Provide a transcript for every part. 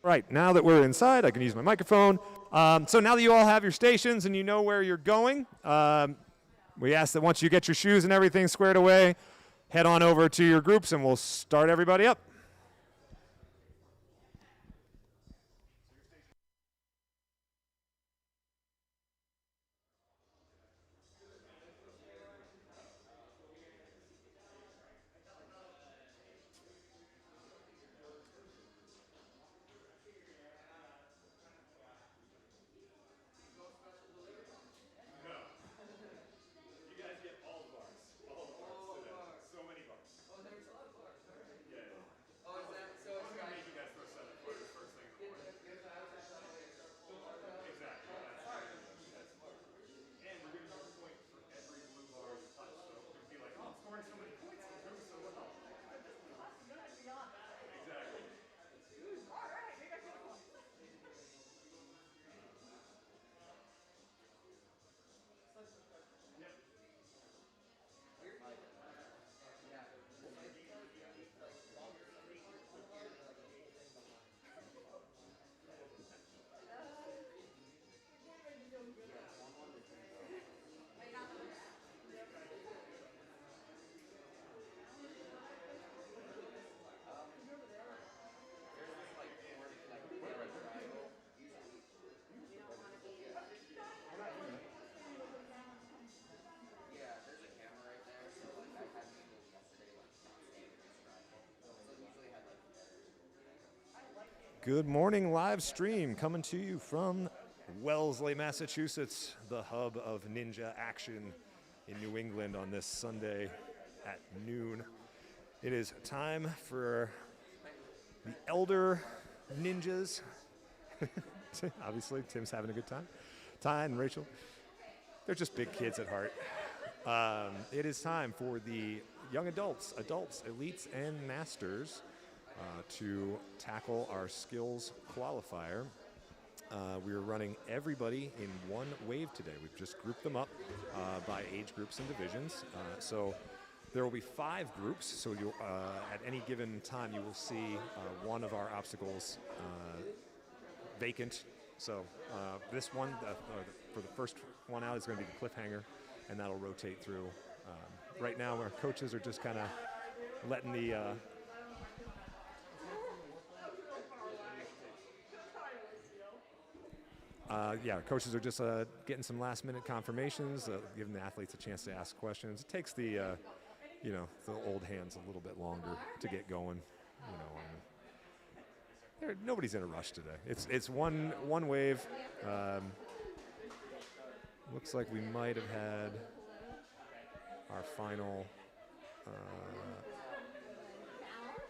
Right, now that we're inside, I can use my microphone. So now that you all have your stations and you know where you're going, we ask that once you get your shoes and everything squared away, head on over to your groups and we'll start everybody up. Good morning, live stream coming to you from Wellesley, Massachusetts, the hub of ninja action in New England on this Sunday at noon. It is time for the elder ninjas. Obviously, Tim's having a good time. Ty and Rachel, they're just big kids at heart. It is time for the young adults, elites, and masters to tackle our skills qualifier. We are running everybody in one wave today. We've just grouped them up by age groups and divisions. So there will be 5 groups. So you'll, at any given time, you will see one of our obstacles vacant. So this one, for the first one out, is going to be the Cliffhanger, and that'll rotate through. Right now, our coaches are just kind of letting the coaches are just getting some last-minute confirmations, giving the athletes a chance to ask questions. It takes the old hands a little bit longer to get going. Nobody's in a rush today. It's one wave. Looks like we might have had our final.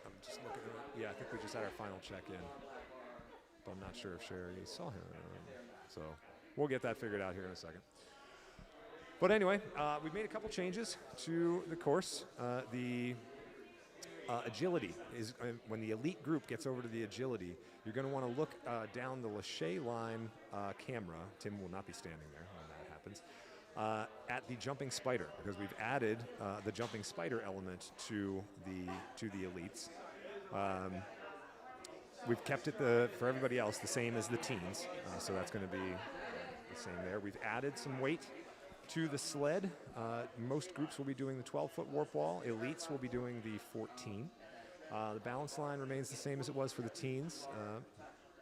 I'm just looking at. Yeah, I think we just had our final check-in. But I'm not sure if Sherry saw him. So we'll get that figured out here in a second. But anyway, we've made a couple changes to the course. The agility is when the elite group gets over to the agility, you're going to want to look down the Lachey line camera. Tim will not be standing there when that happens. At the jumping spider, because we've added the jumping spider element to the elites. We've kept it for everybody else the same as the teens, so that's going to be the same there. We've added some weight to the sled. Most groups will be doing the 12-foot warp wall. Elites will be doing the 14. The balance line remains the same as it was for the teens.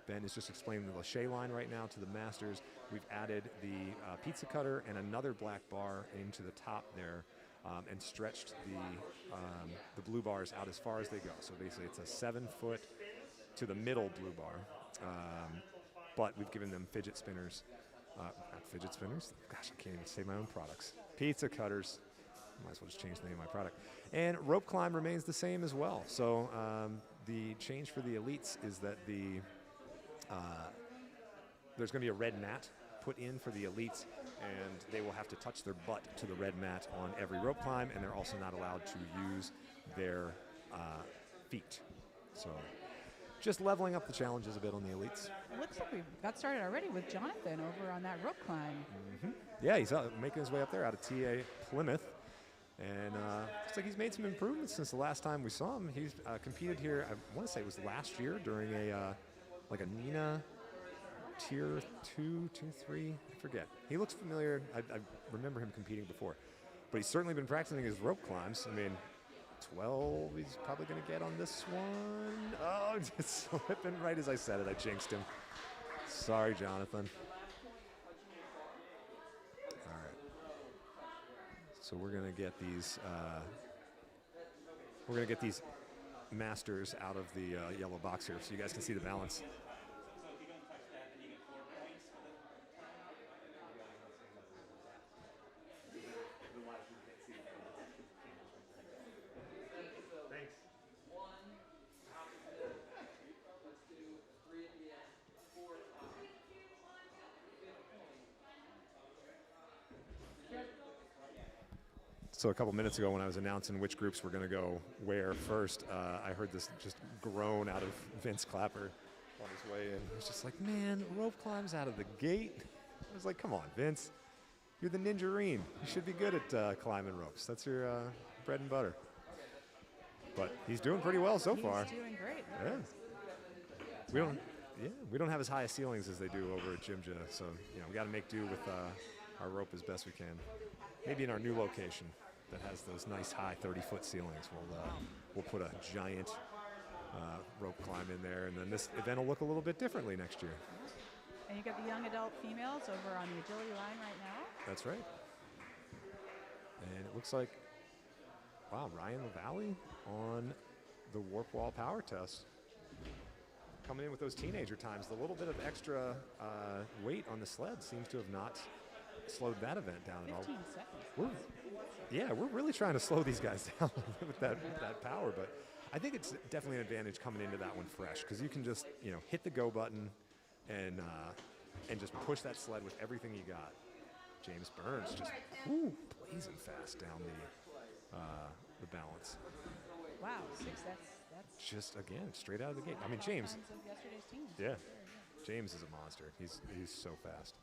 Ben is just explaining the Lachey line right now to the masters. We've added the pizza cutter and another black bar into the top there, and stretched the blue bars out as far as they go. So basically it's a 7-foot to the middle blue bar, but we've given them fidget spinners. Not fidget spinners. Gosh, I can't even say my own products. Pizza cutters. Might as well just change the name of my product. And rope climb remains the same as well. So the change for the elites is that there's going to be a red mat put in for the elites, and they will have to touch their butt to the red mat on every rope climb, and they're also not allowed to use their feet. So just leveling up the challenges a bit on the elites. It looks like we've got started already with Jonathan over on that rope climb. Mm-hmm. Yeah, he's making his way up there out of TA Plymouth. And looks like he's made some improvements since the last time we saw him. He's competed here, I want to say it was last year during like a Nina tier 2, tier 3, I forget. He looks familiar. I remember him competing before. But he's certainly been practicing his rope climbs. I mean, 12 he's probably going to get on this one. Oh, just slipping right as I said it. I jinxed him. Sorry, Jonathan. All right. So we're going to get these masters out of the yellow box here so you guys can see the balance. So a couple minutes ago when I was announcing which groups were going to go where first, I heard this just groan out of Vince Clapper on his way in. He was just like, man, rope climbs out of the gate. I was like, come on, Vince. You're the Ninja-reen. You should be good at climbing ropes. That's your bread and butter. But he's doing pretty well so far. He's doing great. Yeah. We don't have as high a ceilings as they do over at Jimja, so we got to make do with our rope as best we can. Maybe in our new location that has those nice high 30-foot ceilings, we'll put a giant rope climb in there, and then this event will look a little bit differently next year. And you got the young adult females over on the agility line right now. That's right. And it looks like, wow, Ryan LaValle on the warp wall power test. Coming in with those teenager times. The little bit of extra weight on the sled seems to have not slowed that event down at all. 15 seconds. We're really trying to slow these guys down with that power, but I think it's definitely an advantage coming into that one fresh because you can just hit the go button and just push that sled with everything you got. James Burns just blazing fast down the balance. Wow, 6. That's just again straight out of the gate. I mean, James. of yesterday's team. Yeah, James is a monster. He's so fast.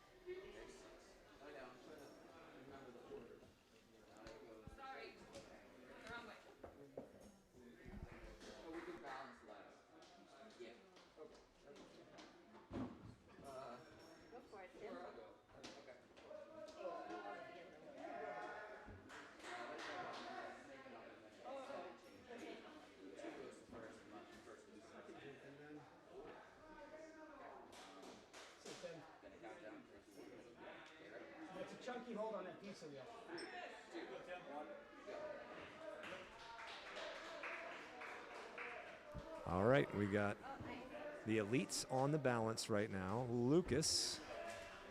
Chunky hold on that pizza wheel. All right, we got the elites on the balance right now. Lucas,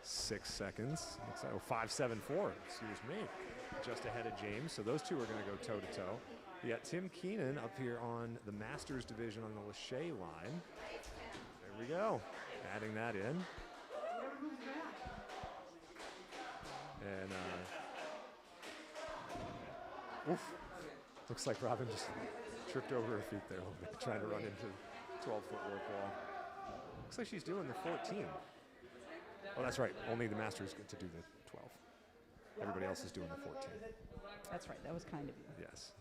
6 seconds. Looks like 5.74. Excuse me, just ahead of James. So those two are going to go toe to toe. We got Tim Keenan up here on the Masters division on the Lachey line. There we go, adding that in. And looks like Robin just tripped over her feet there a little bit, trying to run into 12-foot warp wall. Looks like she's doing the 14. Oh, that's right. Only the Masters get to do the 12. Everybody else is doing the 14. That's right. That was kind of you. Yes,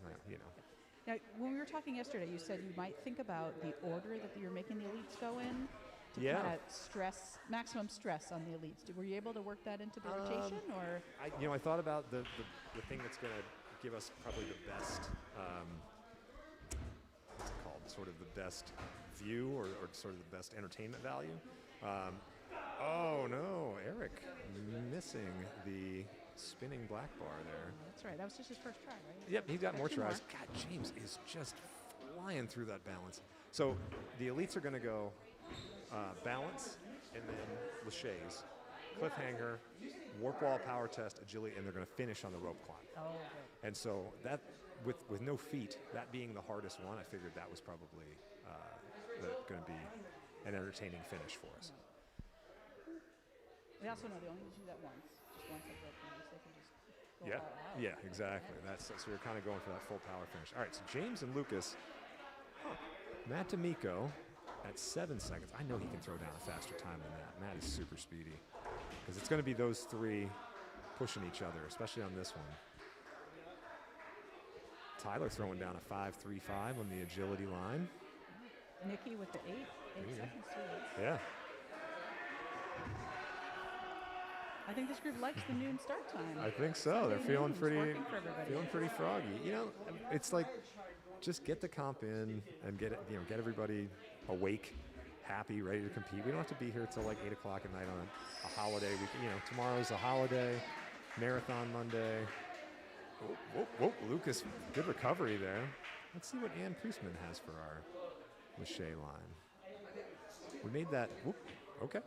Now, when we were talking yesterday, you said you might think about the order that you're making the elites go in to kind of maximum stress on the elites. Were you able to work that into the rotation, or? I thought about the thing that's going to give us probably the best, what's it called, sort of the best view or sort of the best entertainment value. Oh no, Eric missing the spinning black bar there. That's right. That was just his first try, right? Yep, he's got more tries. God, James is just flying through that balance. So the elites are going to go balance, and then Lachey's, Cliffhanger, warp wall power test, agility, and they're going to finish on the rope climb. Oh, good. And so that, with no feet, that being the hardest one, I figured that was probably going to be an entertaining finish for us. We also know they only do that once. Just once at rope climb, so they can just go all out. Yeah, exactly. So we're kind of going for that full power finish. All right, so James and Lucas. Matt D'Amico at 7 seconds. I know he can throw down a faster time than that. Matt is super speedy. Because it's going to be those three pushing each other, especially on this one. Tyler throwing down a 5.35 on the agility line. Nikki with the 8 seconds too. Yeah. I think this group likes the noon start time. I think so. Sunday They're feeling noon is working for everybody. pretty froggy. You know, it's like just get the comp in and get everybody awake, happy, ready to compete. We don't have to be here till like 8 o'clock at night on a holiday. Tomorrow's a holiday, marathon Monday. Whoa, Lucas, good recovery there. Let's see what Ann Priestman has for our Lachey line. We made that. Okay.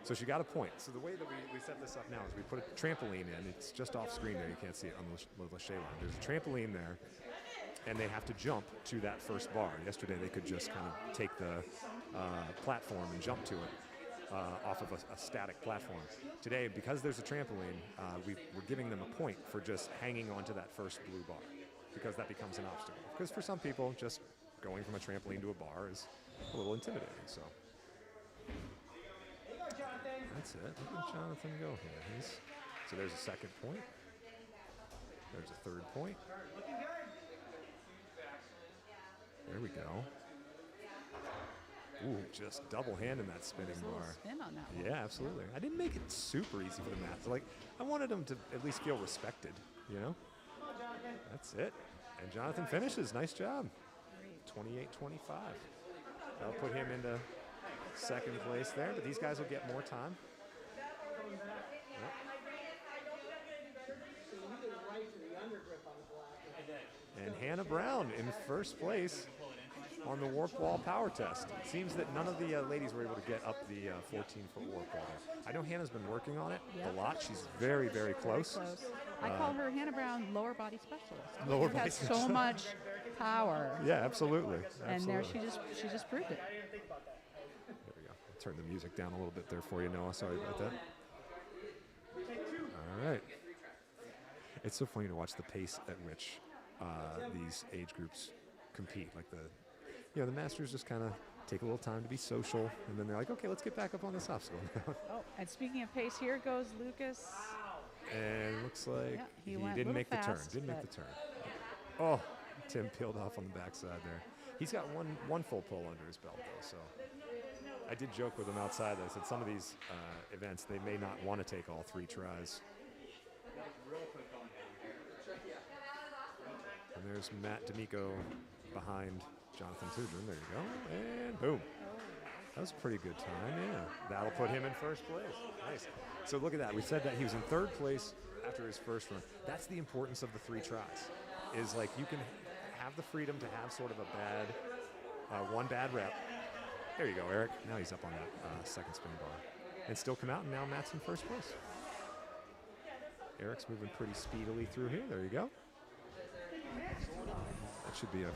So she got a point. So the way that we set this up now is we put a trampoline in. It's just off screen there. You can't see it on the Lachey line. There's a trampoline there, and they have to jump to that first bar. Yesterday they could just kind of take the platform and jump to it off of a static platform. Today, because there's a trampoline, we're giving them a point for just hanging onto that first blue bar, because that becomes an obstacle. Because for some people, just going from a trampoline to a bar is a little intimidating. So. That's it. Look at Jonathan go here. So there's a second point. There's a third point. There we go. Ooh, just double hand in that spinning bar. Spin on that one. Yeah, absolutely. I didn't make it super easy for the math. Like, I wanted them to at least feel respected, you know? That's it. And Jonathan finishes. Nice job. 28-25. That'll put him into second place there, but these guys will get more time. And Hannah Brown in first place on the warp wall power test. It seems that none of the ladies were able to get up the 14-foot warp wall there. I know Hannah's been working on it a lot. She's very, very close. I call her Hannah Brown lower body specialist. Lower she body has so much power. Yeah, absolutely. And there she just proved it. There we go. I'll turn the music down a little bit there for you, Noah. Sorry about that. All right. It's so funny to watch the pace at which these age groups compete. Like the masters just kind of take a little time to be social, and then they're like, okay, let's get back up on this obstacle now. Oh, and speaking of pace, here goes Lucas. And it looks like he went didn't make the turn. fast, Didn't make the turn. Oh, Tim peeled off on the backside there. He's got one full pull under his belt, though, so I did joke with him outside. I said some of these events, they may not want to take all 3 tries. And there's Matt D'Amico behind Jonathan Tudrin. There you go. And boom. That was a pretty good time, yeah. That'll put him in first place. Nice. So look at that. We said that he was in third place after his first run. That's the importance of the 3 tries. Is like you can have the freedom to have sort of a bad, one bad rep. There you go, Eric. Now he's up on that second spin bar. And still come out, and now Matt's in first place. Eric's moving pretty speedily through here. There you go. That should be a...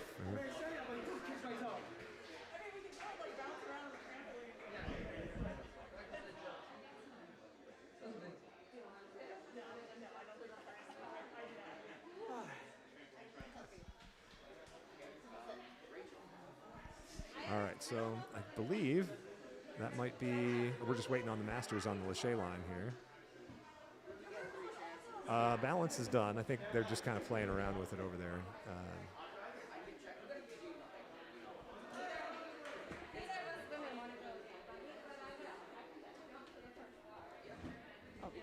All right, so I believe that might be... We're just waiting on the masters on the Lachey line here. Balance is done. I think they're just kind of playing around with it over there.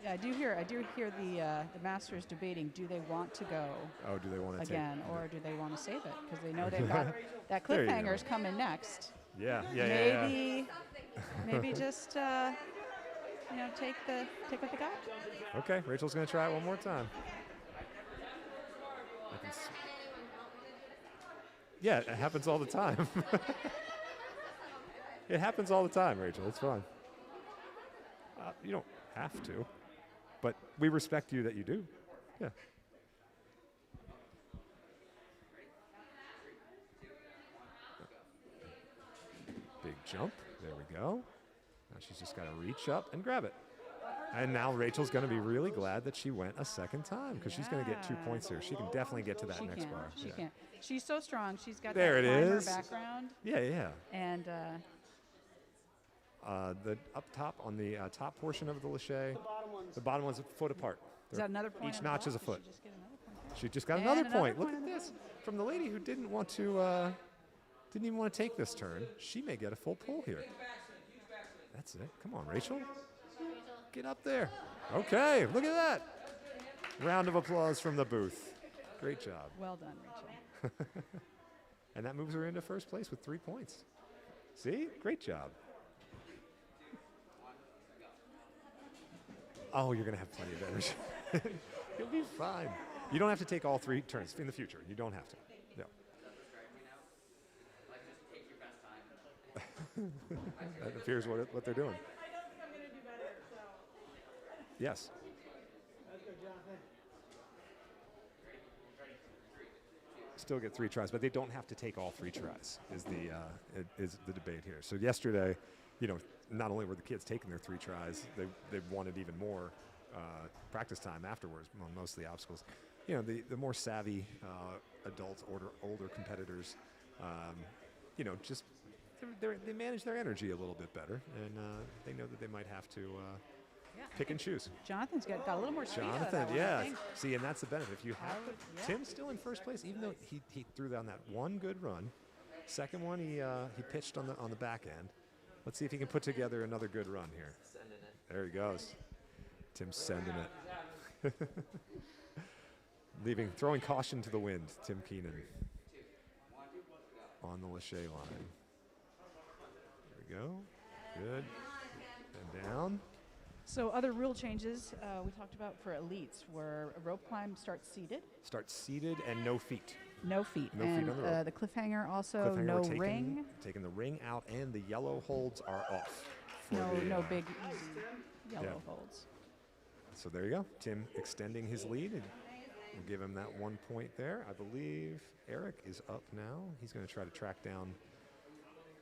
I do hear the masters debating. Do they want to go? Oh, do they want to again, or do they want to save it? Because they know they've got that Cliffhanger's coming next. Yeah. Maybe just take what they got. Okay, Rachel's going to try it one more time. Yeah, it happens all the time. It happens all the time, Rachel. It's fine. You don't have to, but we respect you that you do. Yeah. Big jump. There we go. Now she's just got to reach up and grab it. And now Rachel's going to be really glad that she went a second time, because she's going to get 2 points here. She can definitely get to that next bar. She can. She's so strong. She's got there that it climber is. background. Yeah. And the up top on the top portion of the Lachey, the bottom one's a foot apart. Is that another point? Each notch is a foot. She just got another point. She just got another point. Look at this from the lady who didn't want to didn't even want to take this turn. She may get a full pull here. That's it. Come on, Rachel. Get up there. Okay, look at that. Round of applause from the booth. Great job. Well done, Rachel. And that moves her into first place with 3 points. See? Great job. Oh, you're going to have plenty of energy. You'll be fine. You don't have to take all 3 turns in the future. You don't have to. No. That appears what they're doing. I don't think I'm going to do better, so. Yes. Let's go, Jonathan. Still get 3 tries, but they don't have to take all 3 tries. Is the debate here? So yesterday, not only were the kids taking their 3 tries, they wanted even more practice time afterwards on most of the obstacles. The more savvy adults, older competitors, just they manage their energy a little bit better, and they know that they might have to pick and choose. Jonathan's got a little more speed out of Jonathan, that one, I yeah. think. See, and that's the benefit. If you have yeah. Tim's still in first place, even though he threw down that one good run. Second one, he pitched on the back end. Let's see if he can put together another good run here. There he goes. Tim's sending it. Throwing caution to the wind, Tim Keenan on the Lachey line. There we go. Good. And down. So other rule changes we talked about for elites were a rope climb starts seated. Starts seated and no feet. No feet. No and feet on the rope. The cliffhanger also, Cliffhanger, no we're ring. taking the ring out, and the yellow holds are off. No big, easy yellow holds. So there you go. Tim extending his lead. We'll give him that 1 point there. I believe Eric is up now. He's going to try to track down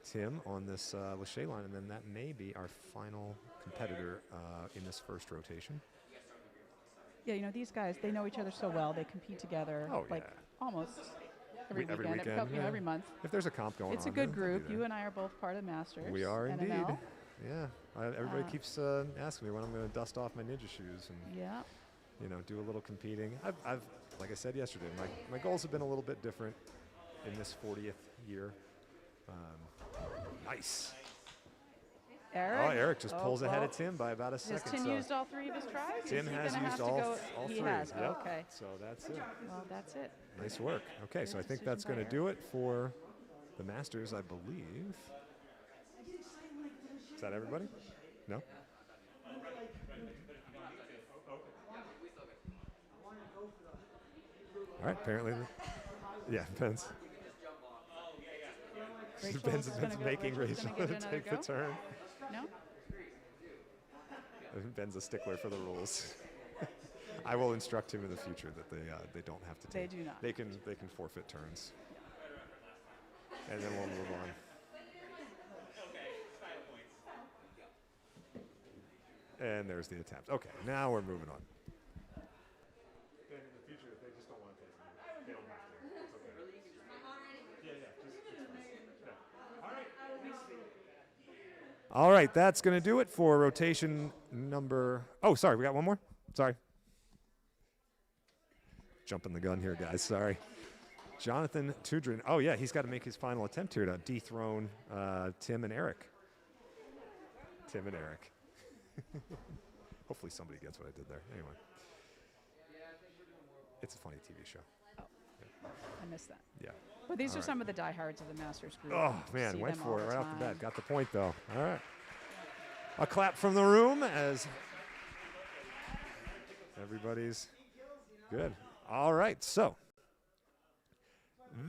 Tim on this Lachey line, and then that may be our final competitor in this first rotation. Yeah, these guys, they know each other so well. They compete together almost every weekend, every month. If there's a comp going on. It's a good group. You and I are both part of Masters. We are NNL. indeed. Yeah. Everybody keeps asking me when I'm going to dust off my ninja shoes and do a little competing. I've like I said yesterday, my goals have been a little bit different in this 40th year. Nice. Eric just pulls ahead of Tim by about a second. Has Tim used all 3 of his tries? Tim has used all 3. He has, yep. Okay. So that's it. Well, that's it. Nice work. Okay, so I think that's going to do it for the Masters, I believe. Is that everybody? No? All right, apparently. Ben's. Ben's making Rachel take the turn. No? Ben's a stickler for the rules. I will instruct him in the future that they don't have to take. They do not. They can forfeit turns. And then we'll move on. And there's the attempt. Okay, now we're moving on. In the future, if they just don't want to take them, they don't have to. It's okay. All right, that's going to do it for rotation number. Oh, sorry, we got one more? Sorry. Jumping the gun here, guys. Sorry. Jonathan Tudrin. Oh, yeah, he's got to make his final attempt here to dethrone Tim and Eric. Hopefully somebody gets what I did there. Anyway. It's a funny TV show. Oh, yeah. I missed that. Yeah. But these are some of the diehards of the Masters group. Oh, man, went for it right off the bat. time. Got the point, though. All right. A clap from the room as everybody's good. All right, so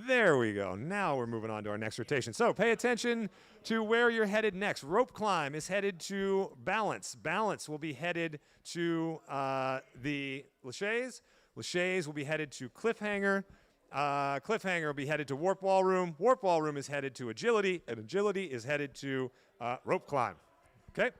there we go. Now we're moving on to our next rotation. So pay attention to where you're headed next. Rope climb is headed to balance. Balance will be headed to the Lacheys. Lacheys will be headed to Cliffhanger. Cliffhanger will be headed to Warp Wall Room. Warp Wall Room is headed to Agility, and Agility is headed to Rope Climb. Okay?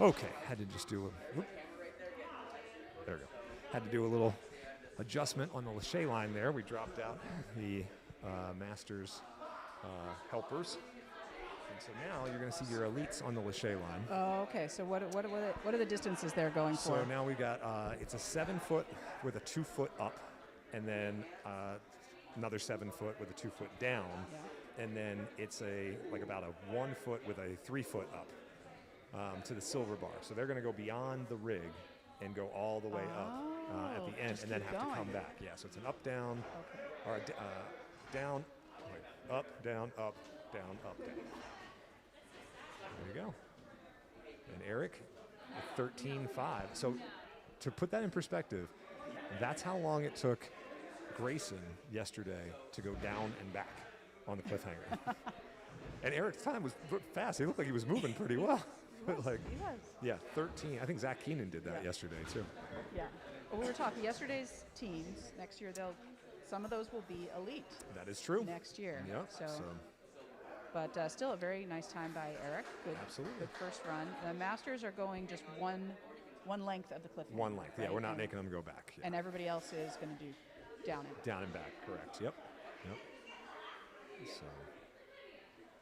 Okay, had to just do a, whoop. There we go. Had to do a little adjustment on the Lachey line there. We dropped out the Masters helpers. And so now you're going to see your elites on the Lachey line. Oh, okay. So what are the distances they're going for? So now we got, it's a 7 foot with a 2 foot up, and then another 7 foot with a 2 foot down. Yeah. And then it's about a 1 foot with a 3 foot up to the silver bar. So they're going to go beyond the rig and go all the way up at the end, and then have to come back. Yeah, so it's an up, down, or down, up, down, up, down, up, down. There you go. And Eric, 13.5. So to put that in perspective, that's how long it took Grayson yesterday to go down and back on the Cliffhanger. And Eric's time was fast. He looked like he was moving pretty well. He was. Yeah, 13. I think Zach Keenan did that yesterday too. Yeah. Well, we were talking yesterday's teams. Next year, some of those will be elite. That is true. Next year. Yeah. So. But still a very nice time by Eric. Good. Absolutely. Good first run. The Masters are going just one length of the Cliffhanger. One length. Right? Yeah, we're not making them go back. Yeah. And everybody else is going to do down and back. Down and back. Correct. Yep. So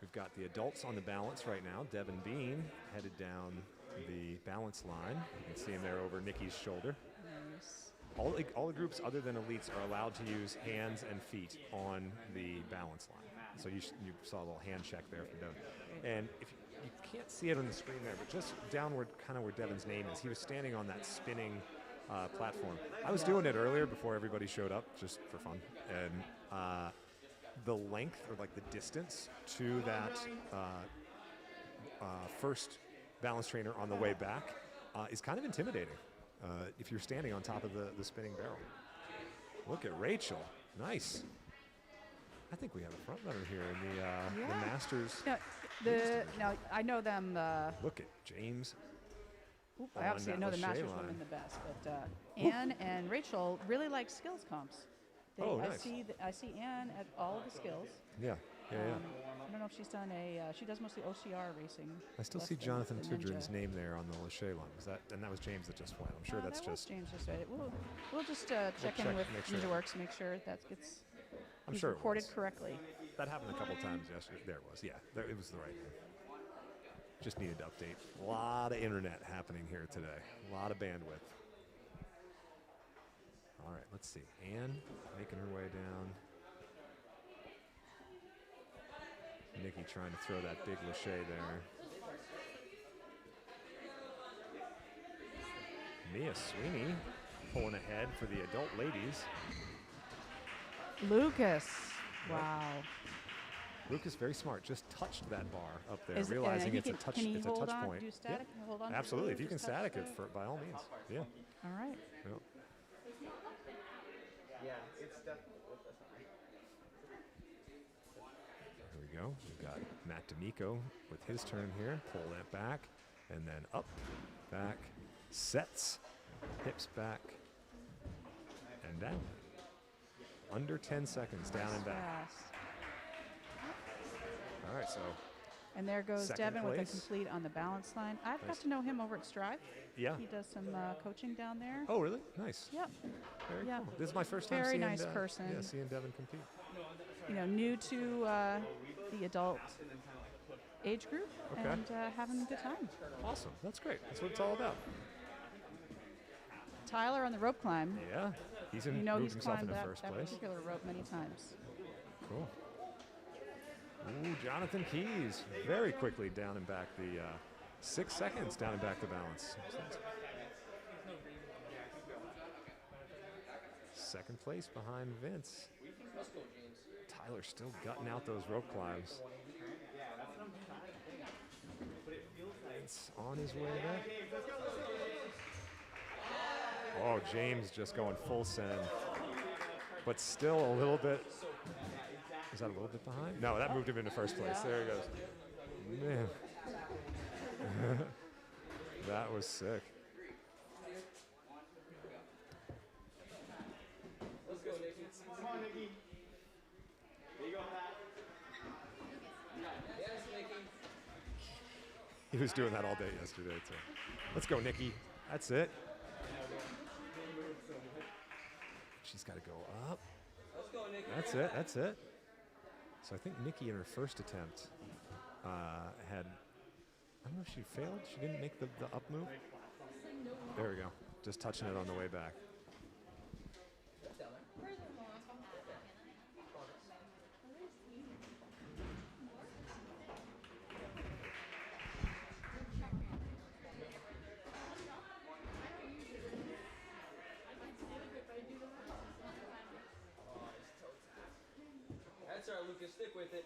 we've got the adults on the balance right now. Devin Bean headed down the balance line. You can see him there over Nikki's shoulder. Nice. All the groups other than elites are allowed to use hands and feet on the balance line. So you saw a little hand check there from Devin. And if you can't see it on the screen there, but just downward, kind of where Devin's name is, he was standing on that spinning platform. I was doing it earlier before everybody showed up, just for fun. And the length, or like the distance to that first balance trainer on the way back is kind of intimidating if you're standing on top of the spinning barrel. Look at Rachel. Nice. I think we have a front runner here in the Masters. Now I know them. Look at James. I obviously know the Masters women the best, but Anne and Rachel really like skills comps. Nice. I see Anne at all of the skills. Yeah. I don't know if she's done she does mostly OCR racing. I still see Jonathan Tudrin's name there on the Lachey line. That was James that just went. I'm sure that's that just. Was James just right. We'll just check in with Ninja Works, make sure that gets. I'm sure recorded correctly. That happened a couple times yesterday. There it was. Yeah, it was the right name. Just needed to update. A lot of internet happening here today. A lot of bandwidth. All right, let's see. Anne making her way down. Nikki trying to throw that big Lachey there. Mia Sweeney pulling ahead for the adult ladies. Lucas. Wow. Lucas, very smart, just touched that bar up there, realizing it's a touch point. Do static? Yeah. Hold on. Absolutely. If you can static it, by all means. Yeah. All right. Yep. Here we go. We've got Matt D'Amico with his turn here. Pull that back, and then up, back, sets, hips back, and down. Under 10 seconds, down and back. Fast. All right, so. And there goes Devin with a complete on the balance line. I've got to know him over at Strive. Yeah. He does some coaching down there. Oh, really? Nice. Yep. Very cool. This is my first time seeing nice person. Yeah, seeing Devin compete. New to the adult age group and having a good time. Awesome. That's great. That's what it's all about. Tyler on the rope climb. Yeah. He's moved himself into first place. That particular rope many times. Cool. Ooh, Jonathan Keys very quickly down and back the 6 seconds down and back the balance. Second place behind Vince. Tyler still gutting out those rope climbs. Vince on his way back. Oh, James just going full send. But still a little bit. Is that a little bit behind? No, that moved him into first place. There he goes. Man. That was sick. Come on, Nikki. There you go, Pat. Yes, Nikki. He was doing that all day yesterday, too. Let's go, Nikki. That's it. She's got to go up. That's it. That's it. So I think Nikki in her first attempt had, I don't know if she failed. She didn't make the up move. There we go. Just touching it on the way back. That's our Lucas. Stick with it.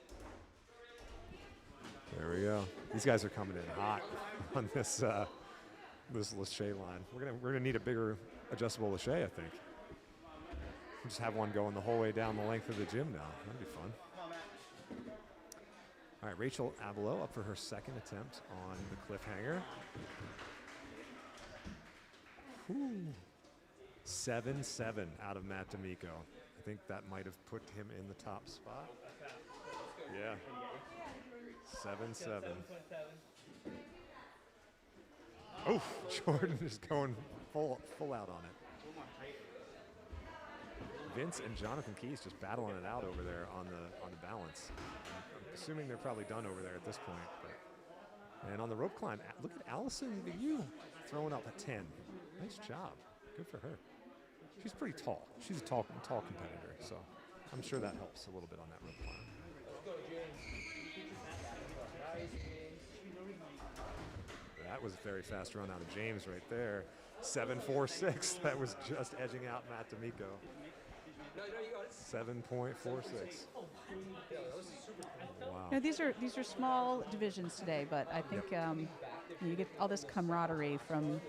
There we go. These guys are coming in hot on this this lâché line. We're gonna need a bigger adjustable lâché, I think. We'll just have one going the whole way down the length of the gym now. That'd be fun. All right, Rachel Abelo up for her second attempt on the cliffhanger. 7-7 out of Matt D'Amico. I think that might have put him in the top spot. Yeah. 7-7. Oh, Jordan is going full out on it. Vince and Jonathan Keys just battling it out over there on the balance. I'm assuming they're probably done over there at this point. But. And on the rope climb, look at Allison you throwing up a 10. Nice job. Good for her. She's pretty tall. She's a tall competitor, so I'm sure that helps a little bit on that rope climb. That was a very fast run out of James right there. 7.46. That was just edging out Matt D'Amico. 7.46. Wow. Now, these are small divisions today, but I think you get all this camaraderie from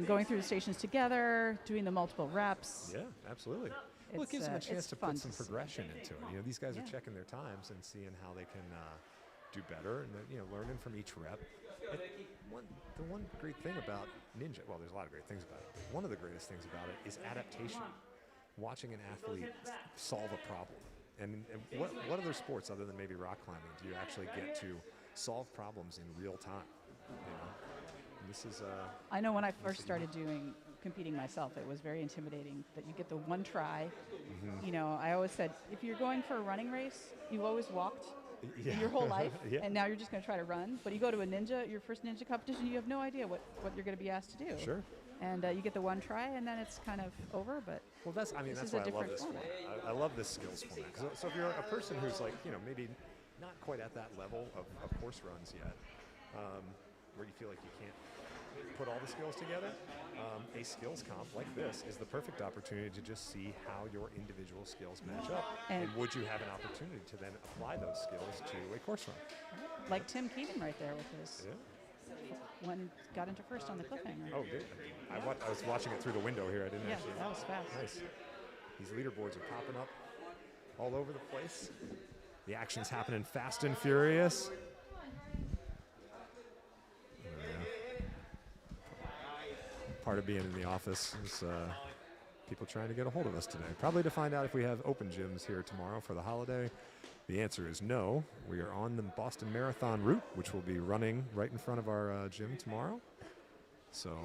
going through the stations together, doing the multiple reps. Yeah, absolutely. Well, it gives them a chance to put some progression into it. You know, these guys are checking their times and seeing how they can do better, and learning from each rep. The one great thing about Ninja, well, there's a lot of great things about it. One of the greatest things about it is adaptation. Watching an athlete solve a problem. And what other sports other than maybe rock climbing do you actually get to solve problems in real time? And this is. I know when I first started competing myself, it was very intimidating that you get the one try. Mm-hmm. I always said, if you're going for a running race, you've always walked your whole life, and now you're just going to try to run. But you go to your first ninja competition, you have no idea what you're going to be asked to do. Sure. And you get the one try, and then it's kind of over. But that's why I love this format. I love this skills format. So if you're a person who's maybe not quite at that level of course runs yet, where you feel like you can't put all the skills together, a skills comp like this is the perfect opportunity to just see how your individual skills match up. And would you have an opportunity to then apply those skills to a course run? Like Tim Keaton right there with his one got into first on the cliffhanger. Oh, did I was watching it through the window here. I didn't actually. Yeah, that was fast. Nice. These leaderboards are popping up all over the place. The action's happening fast and furious. Part of being in the office is people trying to get a hold of us today. Probably to find out if we have open gyms here tomorrow for the holiday. The answer is no. We are on the Boston Marathon route, which will be running right in front of our gym tomorrow. So,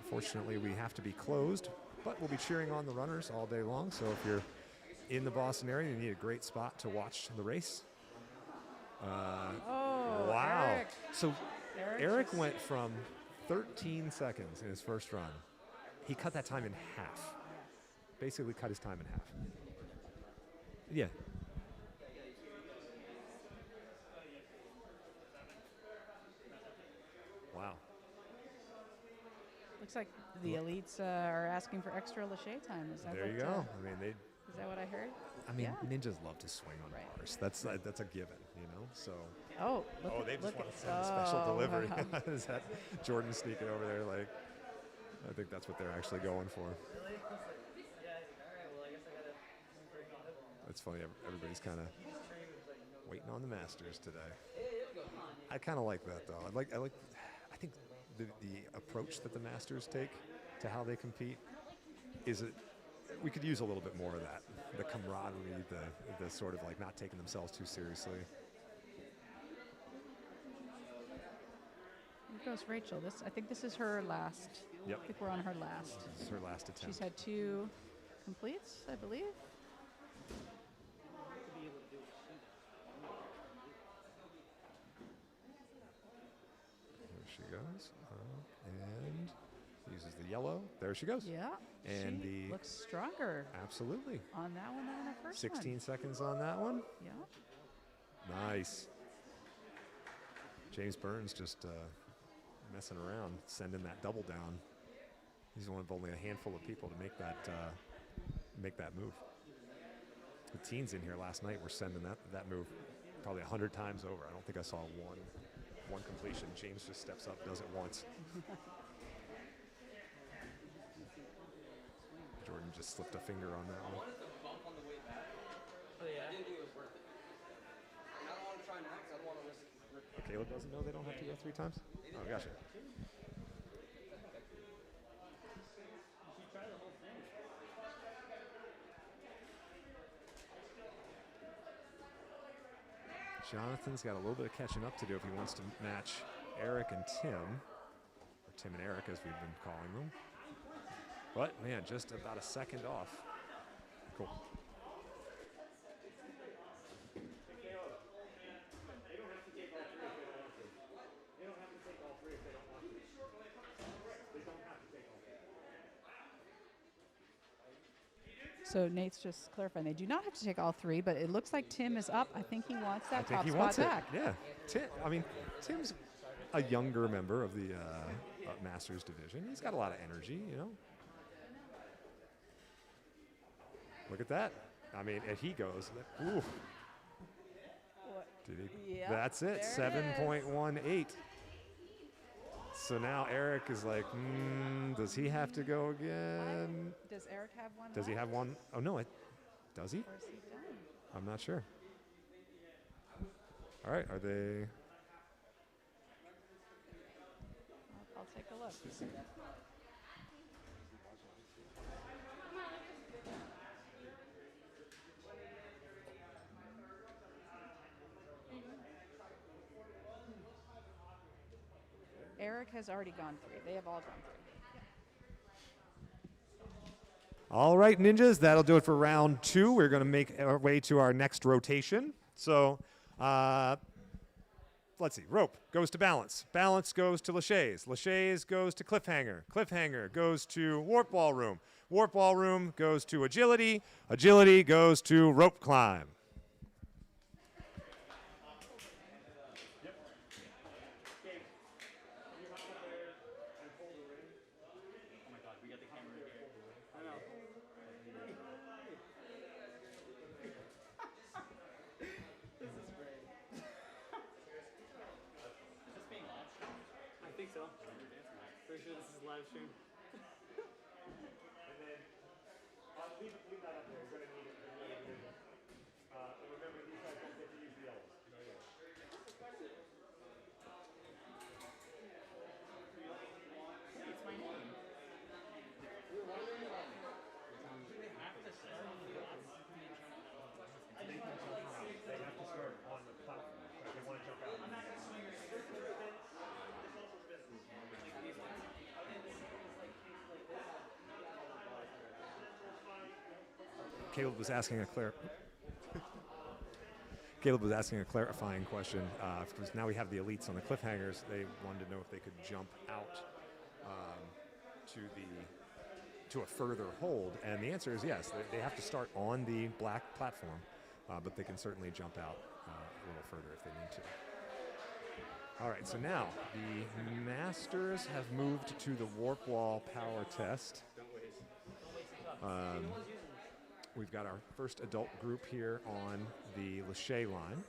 unfortunately, we have to be closed, but we'll be cheering on the runners all day long. So if you're in the Boston area, you need a great spot to watch the race. Wow. Eric. So Eric went from 13 seconds in his first run. He cut that time in half. Basically cut his time in half. Yeah. Wow. Looks like the elites are asking for extra lâché time. Is that there you go. I mean, is that what I heard? I mean, ninjas love to swing on bars. That's a given, So. Oh, they just want to send a special delivery. Is that Jordan sneaking over there? I think that's what they're actually going for. It's funny. Everybody's kind of waiting on the Masters today. I kind of like that though. I think the approach that the Masters take to how they compete we could use a little bit more of that. The camaraderie, the sort of not taking themselves too seriously. Here goes Rachel. I think this is her last. Yep. I think we're on her last. This is her last attempt. She's had 2 completes, I believe. There she goes. And uses the yellow. There she goes. Yeah. And she looks stronger. Absolutely. On that one than on the first 16 one. seconds on that one. Yeah. Nice. James Burns just messing around, sending that double down. He's one of only a handful of people to make that move. The teens in here last night were sending that move probably 100 times over. I don't think I saw one completion. James just steps up, does it once. Jordan just slipped a finger on that one. Oh, yeah. Caleb doesn't know they don't have to go 3 times? Oh, gotcha. Jonathan's got a little bit of catching up to do if he wants to match Eric and Tim, or Tim and Eric as we've been calling them. But, man, just about a second off. Cool. So Nate's just clarifying. They do not have to take all 3, but it looks like Tim is up. I think he wants that top spot back. Yeah. Tim's a younger member of the Masters division. He's got a lot of energy, you know. Look at that. I mean, and he goes. Ooh. Yep, That's it. 7.18. So now Eric is like, does he have to go again? Does Eric have one? Does he have one? Oh, no. Does he? Or is he done? I'm not sure. All right. Are they? I'll take a look. Eric has already gone 3. They have all gone 3. All right, ninjas, that'll do it for round 2. We're going to make our way to our next rotation. So let's see. Rope goes to balance. Balance goes to Lachey's. Lachey's goes to Cliffhanger. Cliffhanger goes to Warp Wall Room. Warp Wall Room goes to Agility. Agility goes to Rope Climb. Pretty sure this is live stream. And then leave that up there. You're going to need it. And remember, these guys don't get to use the yellows. It's my name. They have to start on the platform. They want to jump out. Caleb was asking a clarifying question because now we have the elites on the cliffhangers. They wanted to know if they could jump out to a further hold, and the answer is yes. They have to start on the black platform, but they can certainly jump out a little further if they need to. All right, so now the Masters have moved to the Warp Wall power test. We've got our first adult group here on the Lachey line.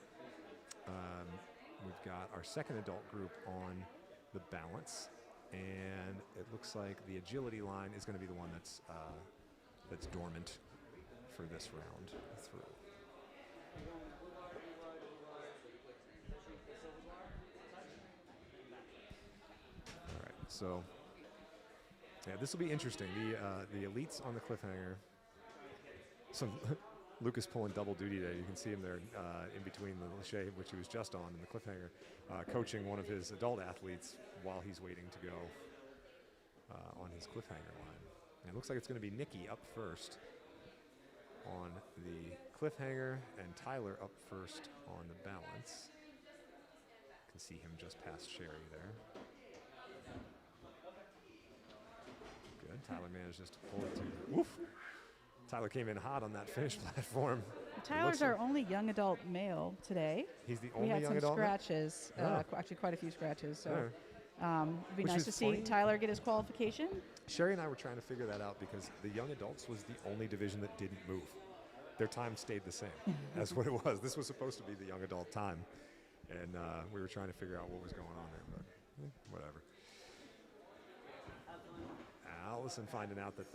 We've got our second adult group on the balance. And it looks like the agility line is going to be the one that's dormant for this round through. All right, so yeah, this will be interesting. The elites on the cliffhanger. So Lucas pulling double duty there. You can see him there in between the Lachey, which he was just on, and the Cliffhanger, coaching one of his adult athletes while he's waiting to go on his Cliffhanger line. And it looks like it's going to be Nikki up first on the Cliffhanger and Tyler up first on the balance. You can see him just past Sherry there. Good. Tyler managed just to pull it to. Woof! Tyler came in hot on that finish platform. Tyler's our only young adult male today. He's the only we had young some adult scratches, actually quite a few scratches. So it'd be Which nice is to see funny. Tyler get his qualification. Sherry and I were trying to figure that out because the young adults was the only division that didn't move. Their time stayed the same as what it was. This was supposed to be the young adult time, and we were trying to figure out what was going on there, but whatever. Allison finding out that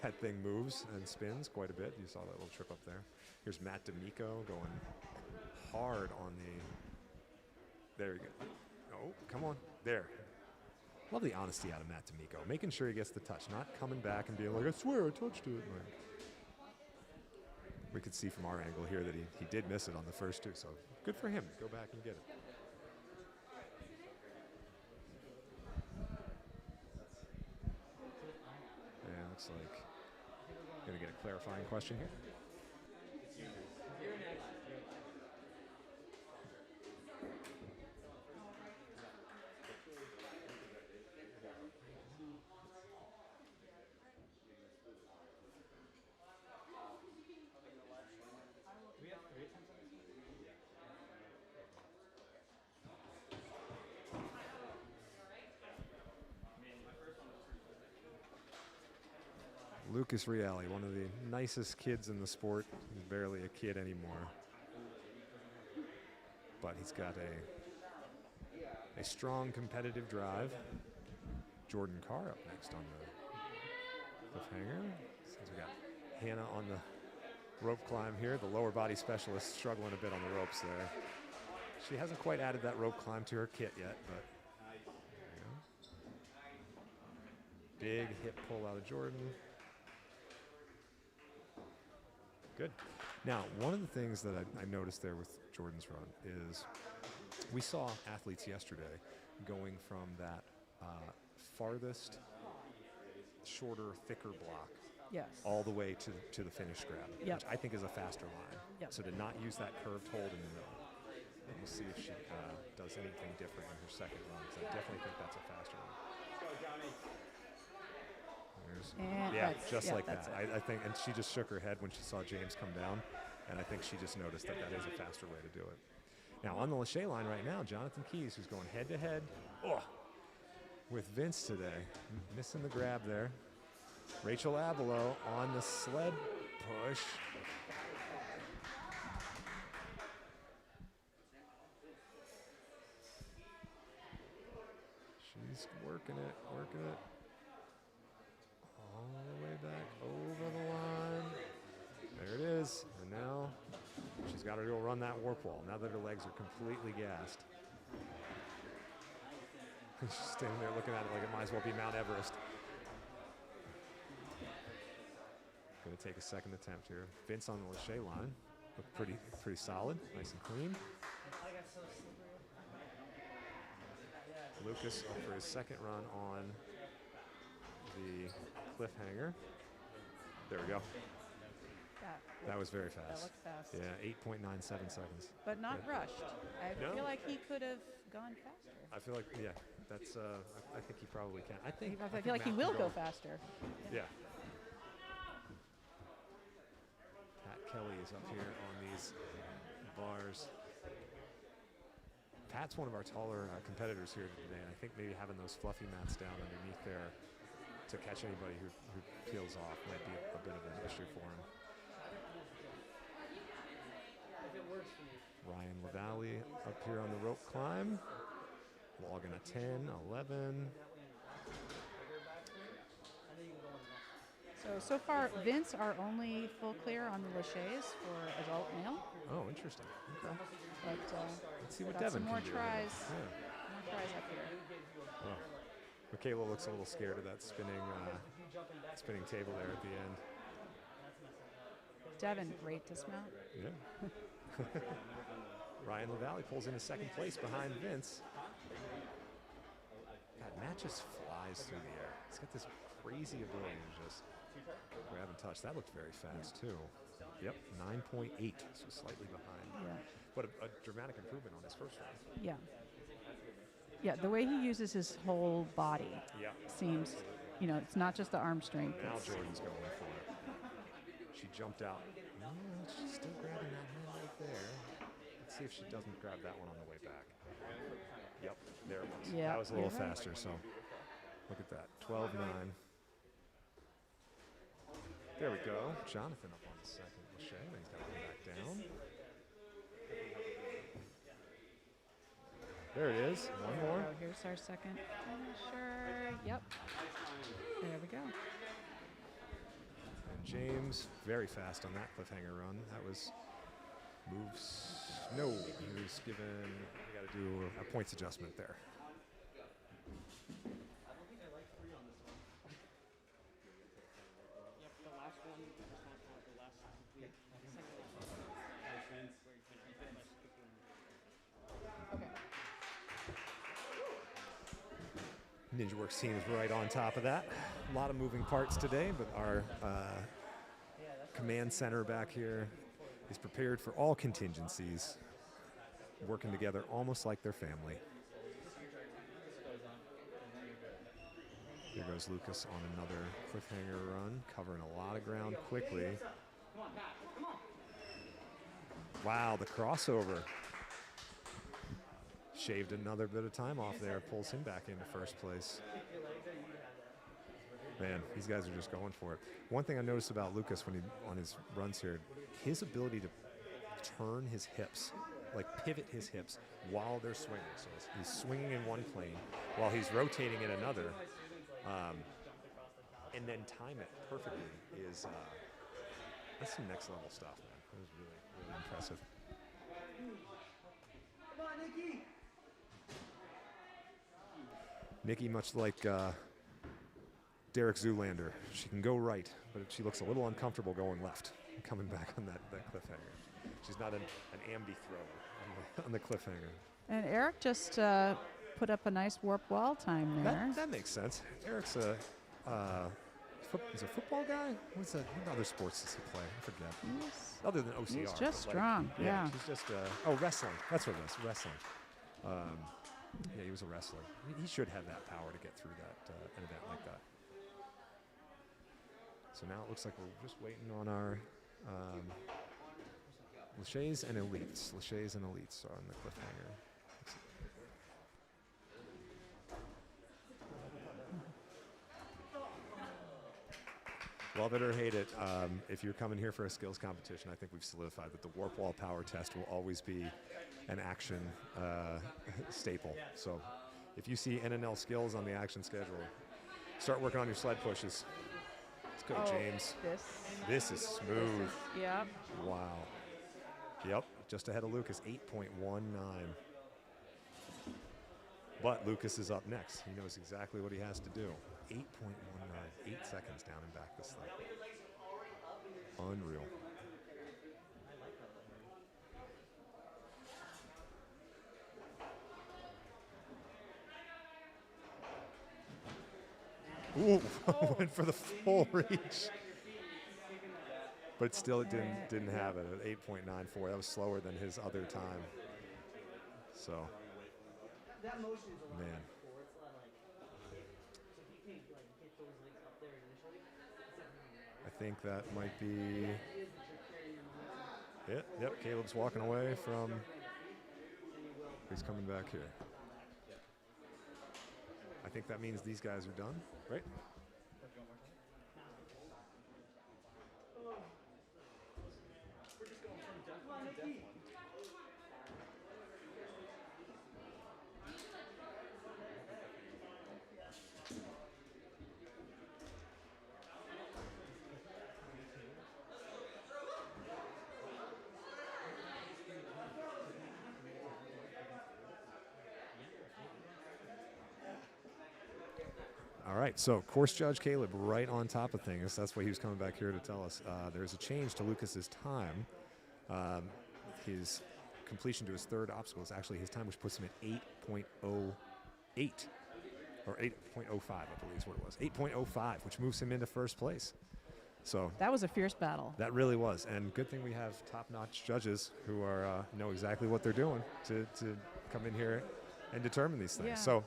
that thing moves and spins quite a bit. You saw that little trip up there. Here's Matt D'Amico going hard on the. There you go. Oh, come on. There. Love the honesty out of Matt D'Amico, making sure he gets the touch, not coming back and being like, I swear I touched it. Like, we could see from our angle here that he did miss it on the first two, so good for him. Go back and get it. Yeah, looks like going to get a clarifying question here. Lucas Reale, one of the nicest kids in the sport. He's barely a kid anymore. But he's got a strong competitive drive. Jordan Carr up next on the Cliffhanger. Since we got Hannah on the rope climb here, the lower body specialist struggling a bit on the ropes there. She hasn't quite added that rope climb to her kit yet, but there you go. Big hip pull out of Jordan. Good. Now, one of the things that I noticed there with Jordan's run is we saw athletes yesterday going from that farthest, shorter, thicker block all the way to the finish grab, which I think is a faster line. So to not use that curved hold in the middle. And we'll see if she does anything different in her second run, because I definitely think that's a faster one. Just like that. I think, and she just shook her head when she saw James come down, and I think she just noticed that is a faster way to do it. Now on the Lachey line right now, Jonathan Keys, who's going head to head with Vince today, missing the grab there. Rachel Avalo on the sled push. She's working it. All the way back over the line. There it is. And now she's got to go run that warp wall now that her legs are completely gassed. She's standing there looking at it like it might as well be Mount Everest. Going to take a second attempt here. Vince on the Lachey line. Looked pretty solid. Nice and clean. Lucas up for his second run on the Cliffhanger. There we go. That was very fast. That looked fast. Yeah, 8.97 seconds. But not rushed. I feel like he could have gone faster. I feel like, that's, I think he probably can. I feel like he will go faster. Yeah. Pat Kelly is up here on these bars. Pat's one of our taller competitors here today, and I think maybe having those fluffy mats down underneath there to catch anybody who peels off might be a bit of an issue for him. Ryan LaValle up here on the rope climb, logging a 10, 11. So far, Vince, our only full clear on the Lachays for adult male. Oh, interesting. Okay. But let's see what got Devin some more can do. tries. Yeah. More tries up here. Oh. Michaela looks a little scared of that spinning table there at the end. Devin, great dismount. Yeah. Ryan LaValle pulls into second place behind Vince. God, Matt just flies through the air. He's got this crazy ability to just grab and touch. That looked very fast, too. Yep, 9.8, so slightly behind. Yeah. But a dramatic improvement on his first run. Yeah. Yeah, the way he uses his whole body seems, it's not just the arm strength. Now Jordan's going for it. She jumped out. No, she's still grabbing that hand right there. Let's see if she doesn't grab that one on the way back. Yep, there it was. Yeah, that was a little faster, so look at that. 12-9. There we go. Jonathan up on the second. Lachey, and he's got to come back down. There it is. One more. Oh, here's our second finisher. Yep. There we go. And James, very fast on that cliffhanger run. That was moves. No, he was given. We got to do a points adjustment there. NinjaWorks team is right on top of that. A lot of moving parts today, but our command center back here is prepared for all contingencies, working together almost like their family. Here goes Lucas on another cliffhanger run, covering a lot of ground quickly. Wow, the crossover. Shaved another bit of time off there, pulls him back into first place. Man, these guys are just going for it. One thing I noticed about Lucas when he on his runs here, his ability to turn his hips, like pivot his hips while they're swinging. So he's swinging in one plane while he's rotating in another, and then time it perfectly is that's some next level stuff, man. It was really, really impressive. Come on, Nikki! Nikki, much like Derek Zoolander, she can go right, but she looks a little uncomfortable going left, coming back on that cliffhanger. She's not an ambi thrower on the cliffhanger. And Eric just put up a nice warp wall time there. That makes sense. Eric's he's a football guy? What other sports does he play? I forget. Other than OCR. He's just strong, yeah. He's just, wrestling. That's what it is, wrestling. Yeah, he was a wrestler. He should have that power to get through that an event like that. So now it looks like we're just waiting on our Lachey's and Elites. Lachey's and Elites are on the cliffhanger. Love it or hate it, if you're coming here for a skills competition, I think we've solidified that the warp wall power test will always be an action staple. So if you see NNL skills on the action schedule, start working on your sled pushes. Let's go, James. This is smooth. Yep. Wow. Yep, just ahead of Lucas, 8.19. But Lucas is up next. He knows exactly what he has to do. 8.19, 8 seconds down and back this thing. Unreal. Ooh, went for the full reach. But still, it didn't have it at 8.94. That was slower than his other time. So, man. I think that might be it. Yep, Caleb's walking away from. He's coming back here. I think that means these guys are done, right? All right, so course judge Caleb right on top of things. That's why he was coming back here to tell us. There's a change to Lucas's time. His completion to his third obstacle is actually his time, which puts him at 8.08, or 8.05, I believe is what it was. 8.05, which moves him into first place. So That was a fierce battle. that really was, and good thing we have top-notch judges who are know exactly what they're doing to come in here and determine these things. Yeah. So, all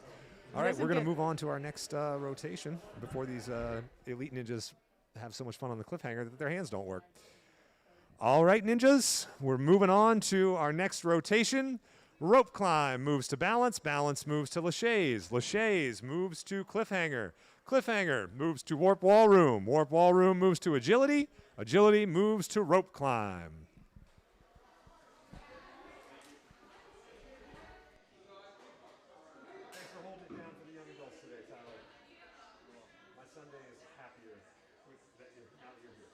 He right, doesn't we're going to get- move on to our next rotation before these elite ninjas have so much fun on the cliffhanger that their hands don't work. All right, ninjas, we're moving on to our next rotation. Rope climb moves to balance. Balance moves to Lachey's. Lachey's moves to cliffhanger. Cliffhanger moves to warp wall room. Warp wall room moves to agility. Agility moves to rope climb. Thanks for holding it down for the young adults today, Tyler. My Sunday is happier that you're here.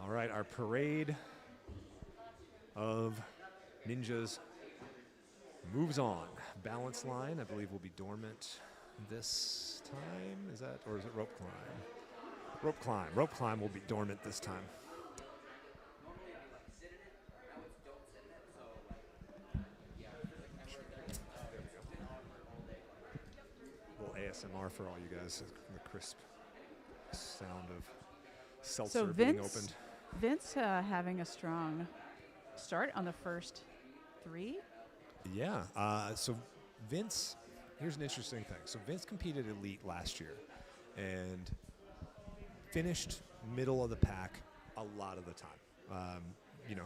All right, our parade of ninjas moves on. Balance line, I believe, will be dormant this time. Is that, or is it rope climb? Rope climb. Rope climb will be dormant this time. A little ASMR for all you guys. The crisp sound of seltzer So being Vince, opened. Vince having a strong start on the first 3. Yeah. So Vince, here's an interesting thing. So Vince competed elite last year and finished middle of the pack a lot of the time.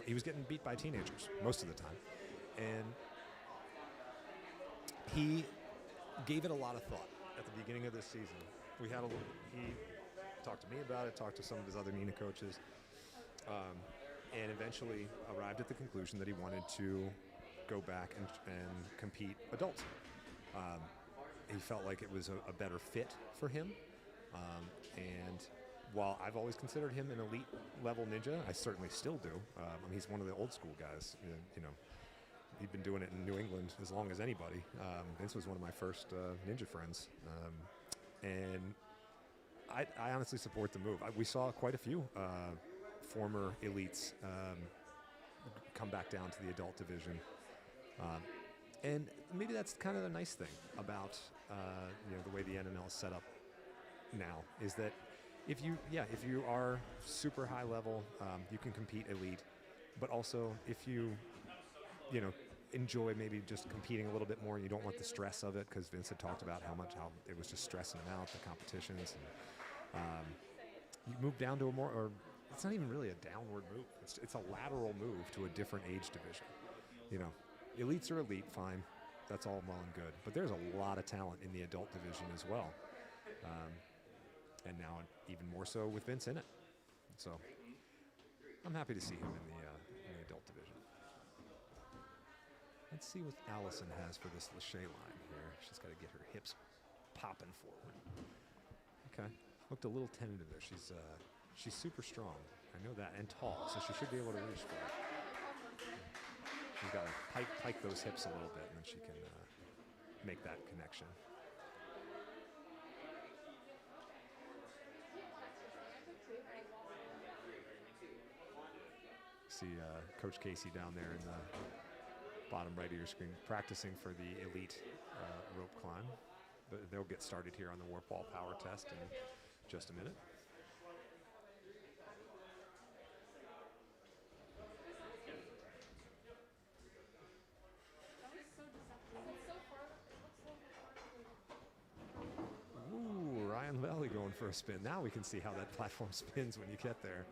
He was getting beat by teenagers most of the time. And he gave it a lot of thought at the beginning of this season. He talked to me about it, talked to some of his other Nina coaches, and eventually arrived at the conclusion that he wanted to go back and compete adults. He felt like it was a better fit for him. And while I've always considered him an elite level ninja, I certainly still do. He's one of the old school guys. He'd been doing it in New England as long as anybody. Vince was one of my first ninja friends. And I honestly support the move. We saw quite a few former elites come back down to the adult division. And maybe that's kind of the nice thing about the way the NNL is set up now, is that if you are super high level, you can compete elite, but also if you enjoy maybe just competing a little bit more and you don't want the stress of it, because Vince had talked about how it was just stressing him out, the competitions, and you move down to a more, or it's not even really a downward move, it's a lateral move to a different age division. Elites are elite, fine, that's all well and good, but there's a lot of talent in the adult division as well, and now even more so with Vince in it. So I'm happy to see him in the adult division. Let's see what Allison has for this Lachey line here. She's got to get her hips popping forward. Okay, looked a little tentative there. She's super strong, I know that, and tall, so she should be able to reach for it. She's got to pike those hips a little bit, and then she can make that connection. See Coach Casey down there in the bottom right of your screen practicing for the elite rope climb. But they'll get started here on the warp wall power test in just a minute. Ooh, Ryan Valley going for a spin. Now we can see how that platform spins when you get there.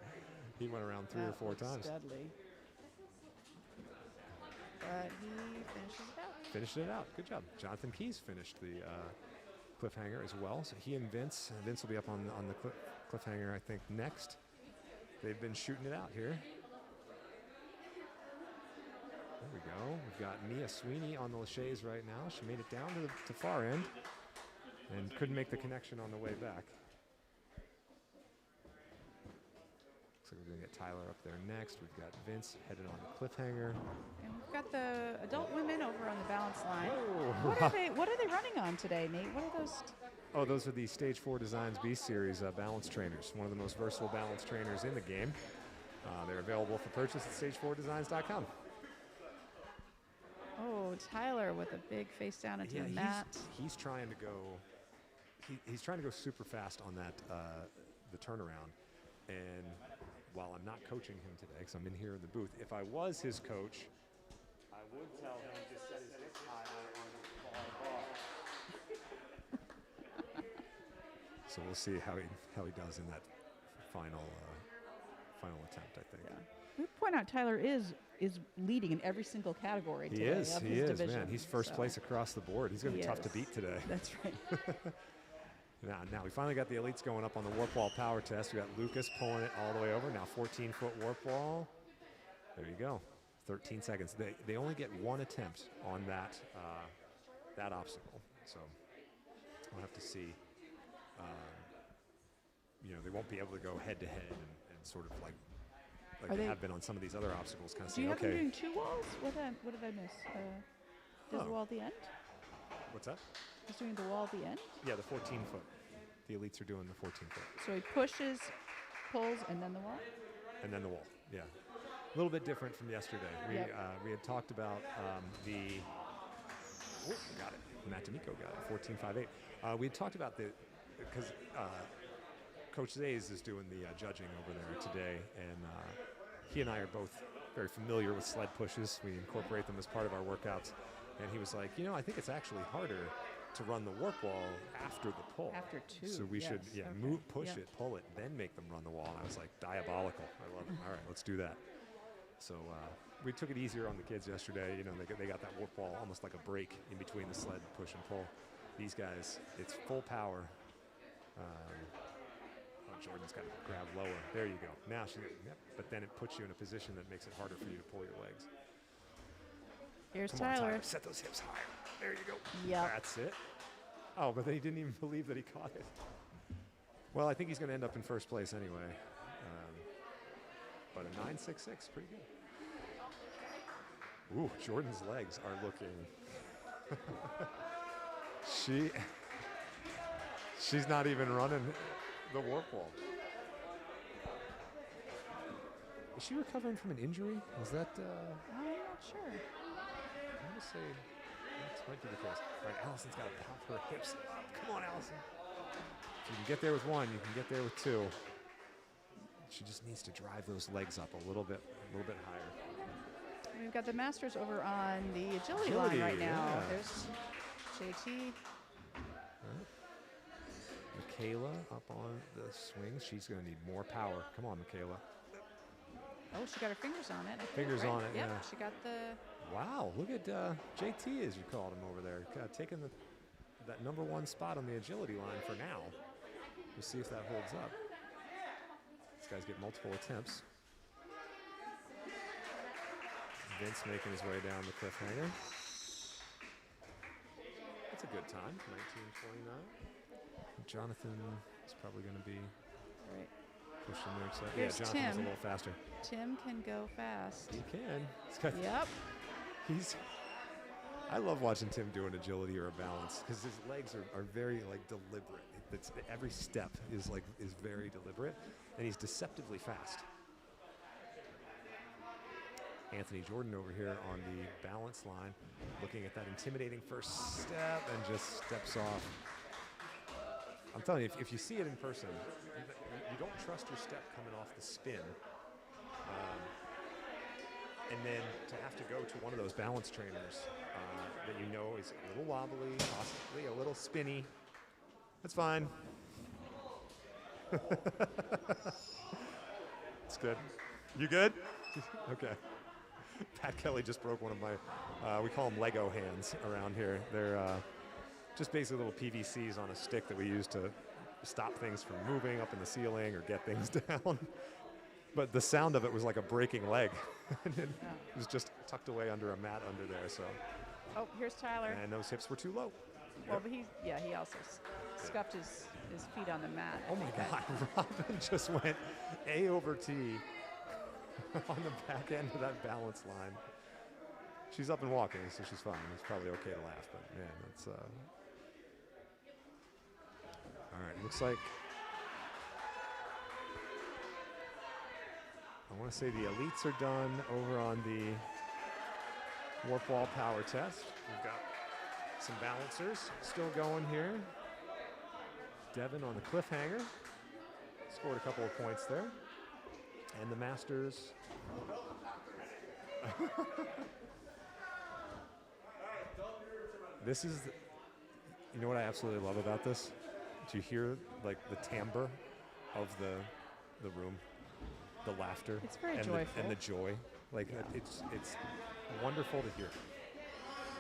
He went around 3 or 4 times. Deadly. But he finishes it out. Finished it out. Good job. Jonathan Keys finished the cliffhanger as well. So he and Vince will be up on the cliffhanger, I think, next. They've been shooting it out here. There we go. We've got Mia Sweeney on the Lachey's right now. She made it down to the far end and couldn't make the connection on the way back. Looks Looks like we're going to get Tyler up there next. We've got Vince headed on the Cliffhanger. And we've got the adult women over on the balance line. Whoa. What are they running on today, Nate? What are those? Oh, those are the Stage 4 Designs B Series balance trainers. One of the most versatile balance trainers in the game. They're available for purchase at stage4designs.com. Oh, Tyler with a big face down into the mat. He's trying to go. He's trying to go super fast on that the turnaround. And while I'm not coaching him today, because I'm in here in the booth, if I was his coach, I would tell him to set his hips high on the bar. So we'll see how he does in that final attempt, I think. Yeah. We point out Tyler is leading in every single category today of his division. Man. He's first place across the board. He's going to be tough to beat today. That's right. Now we finally got the elites going up on the warp wall power test. We got Lucas pulling it all the way over. Now 14-foot warp wall. There you go. 13 seconds. They only get one attempt on that obstacle. So we'll have to see. They won't be able to go head to head and sort of like they have been on some of these other obstacles. Kind of Do you saying, have them doing two walls? What did I miss? Does the wall at the end? What's that? He's doing the wall at the end? Yeah, the 14-foot. The elites are doing the 14-foot. So he pushes, pulls, and then the wall? And then the wall, yeah. A little bit different from yesterday. We had talked about got it. Matt D'Amico got it, 14.58. We had talked about because Coach Zays is doing the judging over there today, and he and I are both very familiar with sled pushes. We incorporate them as part of our workouts. And he was like, I think it's actually harder to run the warp wall after the pull. After two. So we should push it, pull it, then make them run the wall. And I was like, diabolical. I love it. All right, let's do that. So we took it easier on the kids yesterday. They got that warp wall almost like a break in between the sled push and pull. These guys, it's full power. Jordan's got to grab lower. There you go. Now but then it puts you in a position that makes it harder for you to pull your legs. Here's Come Tyler. on, Tyler. Set those hips higher. There you go. Yep. That's it. Oh, but he didn't even believe that he caught it. Well, I think he's going to end up in first place anyway. But a 9.66, pretty good. Ooh, Jordan's legs are looking. She's not even running the warp wall. Is she recovering from an injury? Was that? I'm not sure. I'm going to say that might be the case. All right, Allison's got to pump her hips up. Come on, Allison. If you can get there with one, you can get there with two. She just needs to drive those legs up a little bit higher. We've got the masters over on the agility line right now. Yeah. There's JT. Right. Michaela up on the swings. She's going to need more power. Come on, Michaela. Oh, she got her fingers on it. Fingers on it, Yep, yeah. she got the... Wow, look at JT, as you called him over there. Taking that number one spot on the agility line for now. We'll see if that holds up. These guys get multiple attempts. Vince making his way down the Cliffhanger. That's a good time, 19:29. Jonathan is probably going to be pushing there. So Here's Jonathan's Tim. a little faster. Tim can go fast. He can. Yep. I love watching Tim do an agility or a balance because his legs are very deliberate. Every step is very deliberate, and he's deceptively fast. Anthony Jordan over here on the balance line, looking at that intimidating first step and just steps off. I'm telling you, if you see it in person, you don't trust your step coming off the spin. And then to have to go to one of those balance trainers that you know is a little wobbly, possibly a little spinny. That's fine. It's good. You good? Okay. Pat Kelly just broke one of my, we call them Lego hands around here. They're just basically little PVCs on a stick that we use to stop things from moving up in the ceiling or get things down. But the sound of it was like a breaking leg. It was just tucked away under a mat under there. So. Oh, here's Tyler. And those hips were too low. Well, but he also scuffed his feet on the mat. Oh my God, Robin just went A over T on the back end of that balance line. She's up and walking, so she's fine. It's probably okay to laugh, but man, that's all right. Looks like I want to say the elites are done over on the warp wall power test. We've got some balancers still going here. Devin on the cliffhanger scored a couple of points there, and the masters. This is, you know what I absolutely love about this? Do you hear like the timbre of the room, the laughter, It's very and joyful. and the joy? Like it's wonderful to hear.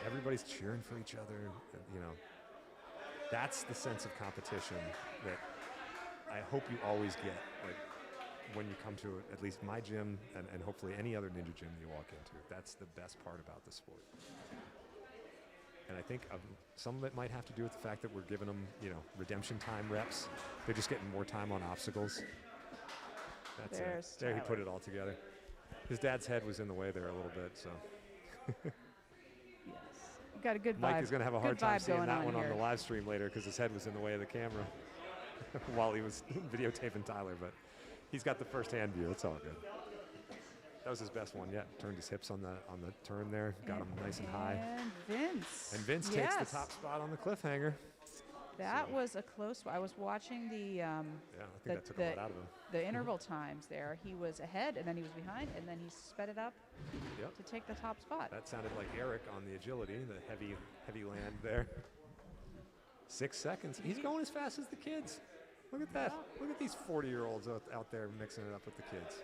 Everybody's cheering for each other. You know, that's the sense of competition that I hope you always get. Like when you come to at least my gym and hopefully any other ninja gym you walk into. That's the best part about the sport. And I think some of it might have to do with the fact that we're giving them, you know, redemption time reps. They're just getting more time on obstacles. That's it. There, he put it all together. His dad's head was in the way there a little bit, so. Yes. You got a good vibe. Mike is going to have a hard time seeing that one here. on the live stream later because his head was in the way of the camera while he was videotaping Tyler, but he's got the first-hand view. It's all good. That was his best one yet. Turned his hips on the turn there, got him nice and high. And Vince takes the top spot on the cliffhanger. That was a close one. I was watching the I think that took a lot out of him. The interval times there. He was ahead, and then he was behind, and then he sped it up to take the top spot. That sounded like Eric on the agility, the heavy land there. 6 seconds. He's going as fast as the kids. Look at that. Look at these 40-year-olds out there mixing it up with the kids.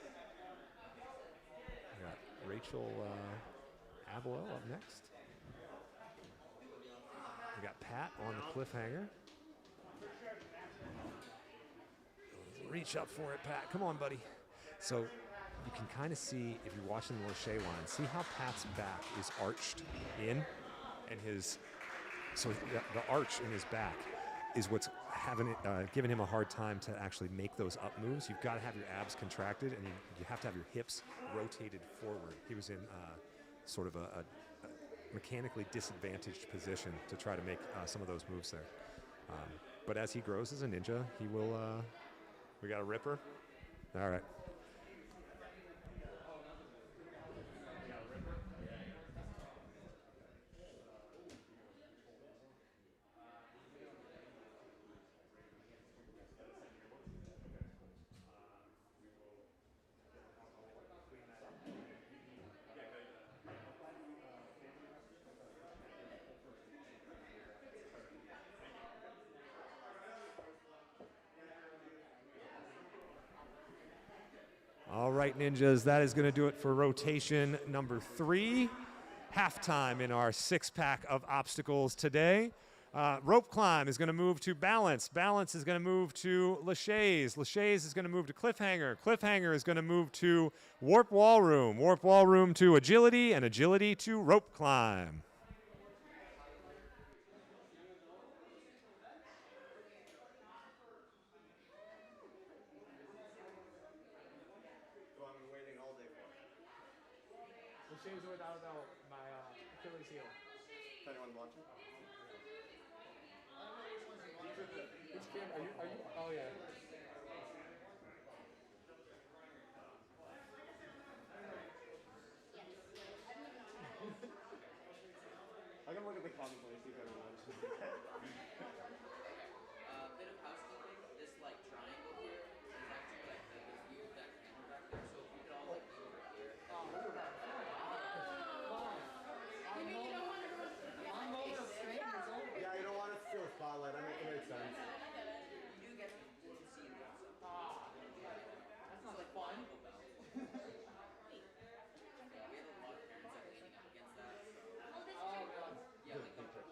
We got Rachel Abloh up next. We got Pat on the cliffhanger. Reach up for it, Pat. Come on, buddy. So you can kind of see, if you're watching the Lachey line, see how Pat's back is arched in, and the arch in his back is what's giving him a hard time to actually make those up moves. You've got to have your abs contracted, and you have to have your hips rotated forward. He was in sort of a mechanically disadvantaged position to try to make some of those moves there. But as he grows as a ninja, he will. We got a ripper. All right. All right, ninjas, that is going to do it for rotation number 3. Halftime in our 6-pack of obstacles today. Rope climb is going to move to balance. Balance is going to move to Lachey's. Lachey's is going to move to cliffhanger. Cliffhanger is going to move to warp wall room. Warp wall room to agility, and agility to rope climb. Shaves without my Achilles heel. If anyone's watching. Which kid? Are you? Oh yeah. I can look at the comment and see if anyone watches. Bit of housekeeping. This like triangle here is actually like the view of that camera back there. So if you could all like be over here. Yeah, you don't want to steal a spotlight. It makes sense. You do get to see them. That sounds like fun. We have a lot of parents that are leaning up against that. Oh god. Yeah, like the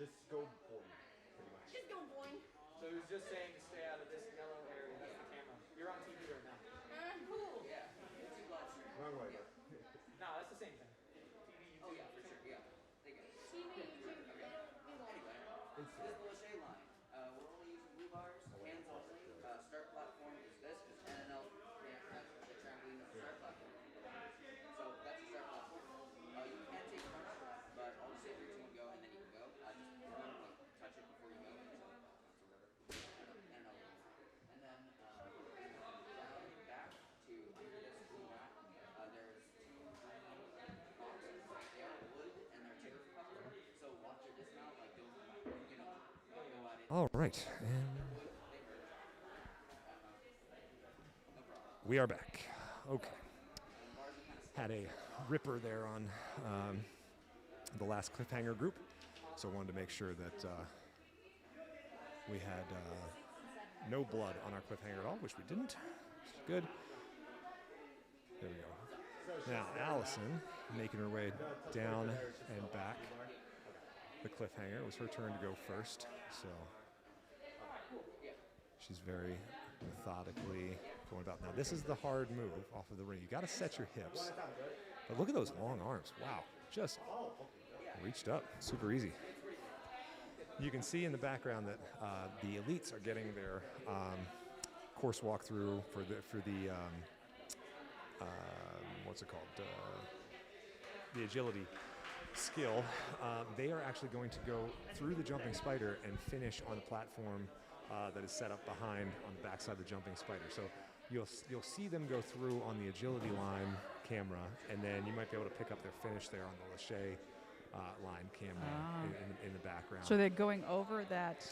Just go boing, pretty much. So he was just saying to stay out of this yellow area. That's the camera. You're on TV right now. cool. Yeah. It's live stream. Wrong way. No, that's the same thing. TV, YouTube. Oh yeah, for sure. Yeah. They get it. Yeah. All right, and we are back. Okay. Had a ripper there on the last Cliffhanger group, so I wanted to make sure that we had no blood on our Cliffhanger at all, which we didn't. Good. There we go. Now, Allison, making her way down and back the Cliffhanger. It was her turn to go first, so she's very methodically going about. Now, this is the hard move off of the ring. You got to set your hips. But look at those long arms. Wow. Just reached up. Super easy. You can see in the background that the elites are getting their course walkthrough for the what's it called? The agility skill. They are actually going to go through the jumping spider and finish on the platform that is set up behind on the backside of the jumping spider. So you'll see them go through on the agility line camera, and then you might be able to pick up their finish there on the Lachey line camera in the background. So they're going over that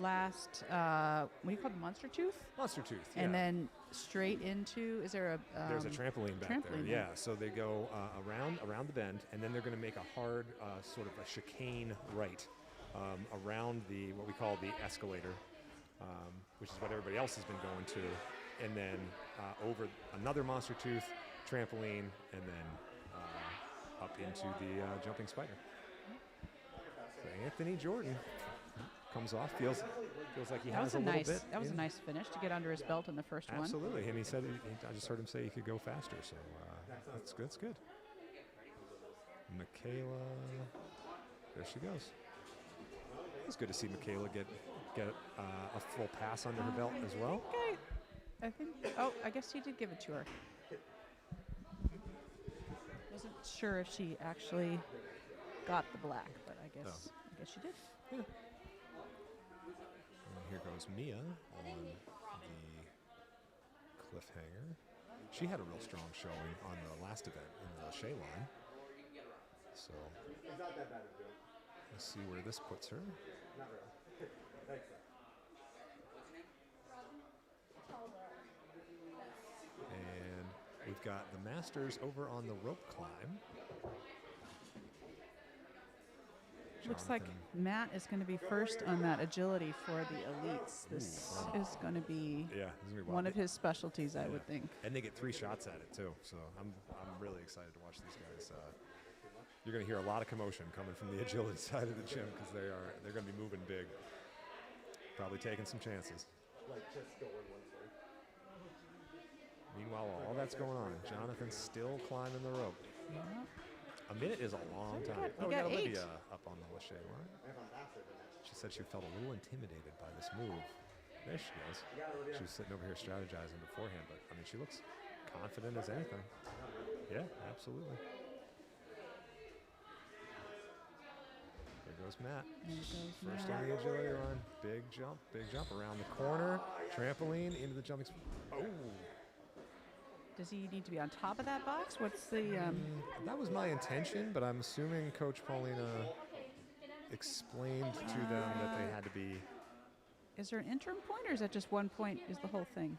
last, what do you call it, monster tooth? Monster tooth, yeah. And then straight into, is there a... There's a trampoline back there, yeah. So they go around the bend, and then they're going to make a hard sort of a chicane right around what we call the escalator, which is what everybody else has been going to, and then over another monster tooth, trampoline, and then up into the jumping spider. So Anthony Jordan comes off, feels like he has a little bit. That was a nice finish to get under his belt in the first one. Absolutely, and he said, I just heard him say he could go faster, so that's good. Michaela, there she goes. It's good to see Michaela get a full pass under her belt as well. Okay. I guess he did give it to her. Wasn't sure if she actually got the black, but I guess she did. Yeah. And here goes Mia on the Cliffhanger. She had a real strong showing on the last event in the Lachey line. So let's see where this puts her. And we've got the Masters over on the rope climb. Looks like Matt is going to be first on that agility for the elites. This is going to be one of his specialties, I would think. And they get 3 shots at it too. So I'm really excited to watch these guys. You're going to hear a lot of commotion coming from the agility side of the gym because they're going to be moving big, probably taking some chances. Meanwhile, while all that's going on, Jonathan's still climbing the rope. Yeah. A minute is a long time. We We got got 8. Olivia up on the Lachey line. She said she felt a little intimidated by this move. There she goes. She was sitting over here strategizing beforehand, but I mean, she looks confident as anything. Yeah, absolutely. There goes Matt. First on the agility line. Big jump around the corner. Trampoline into the jumping. Oh. Does he need to be on top of that box? What's the... That was my intention, but I'm assuming Coach Paulina explained to them that they had to be... Is there an interim point, or is that just 1 point is the whole thing?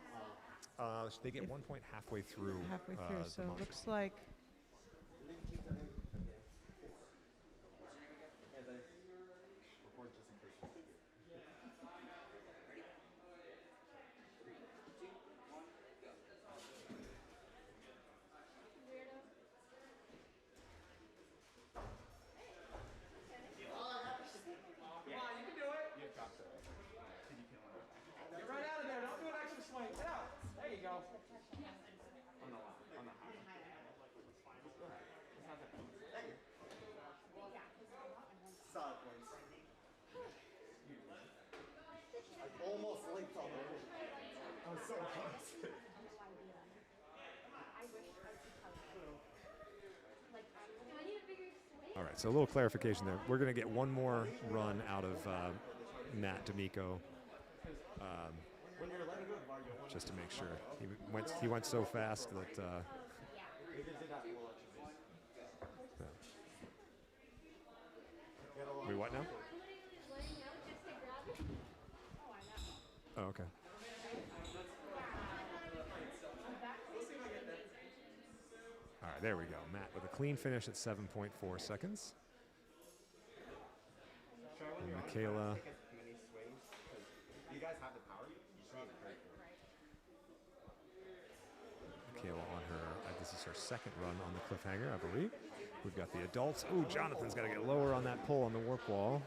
They get 1 point halfway through. Halfway through, so it looks like... All right, so a little clarification there. We're going to get one more run out of Matt D'Amico, just to make sure. He went so fast that... We what now? Oh, okay. All right, there we go. Matt with a clean finish at 7.4 seconds. And Michaela. Many swings, 'cause you guys have the power. You just need to break it. Michaela on her, this is her second run on the Cliffhanger, I believe. We've got the adults. Ooh, Jonathan's got to get lower on that pull on the warp wall.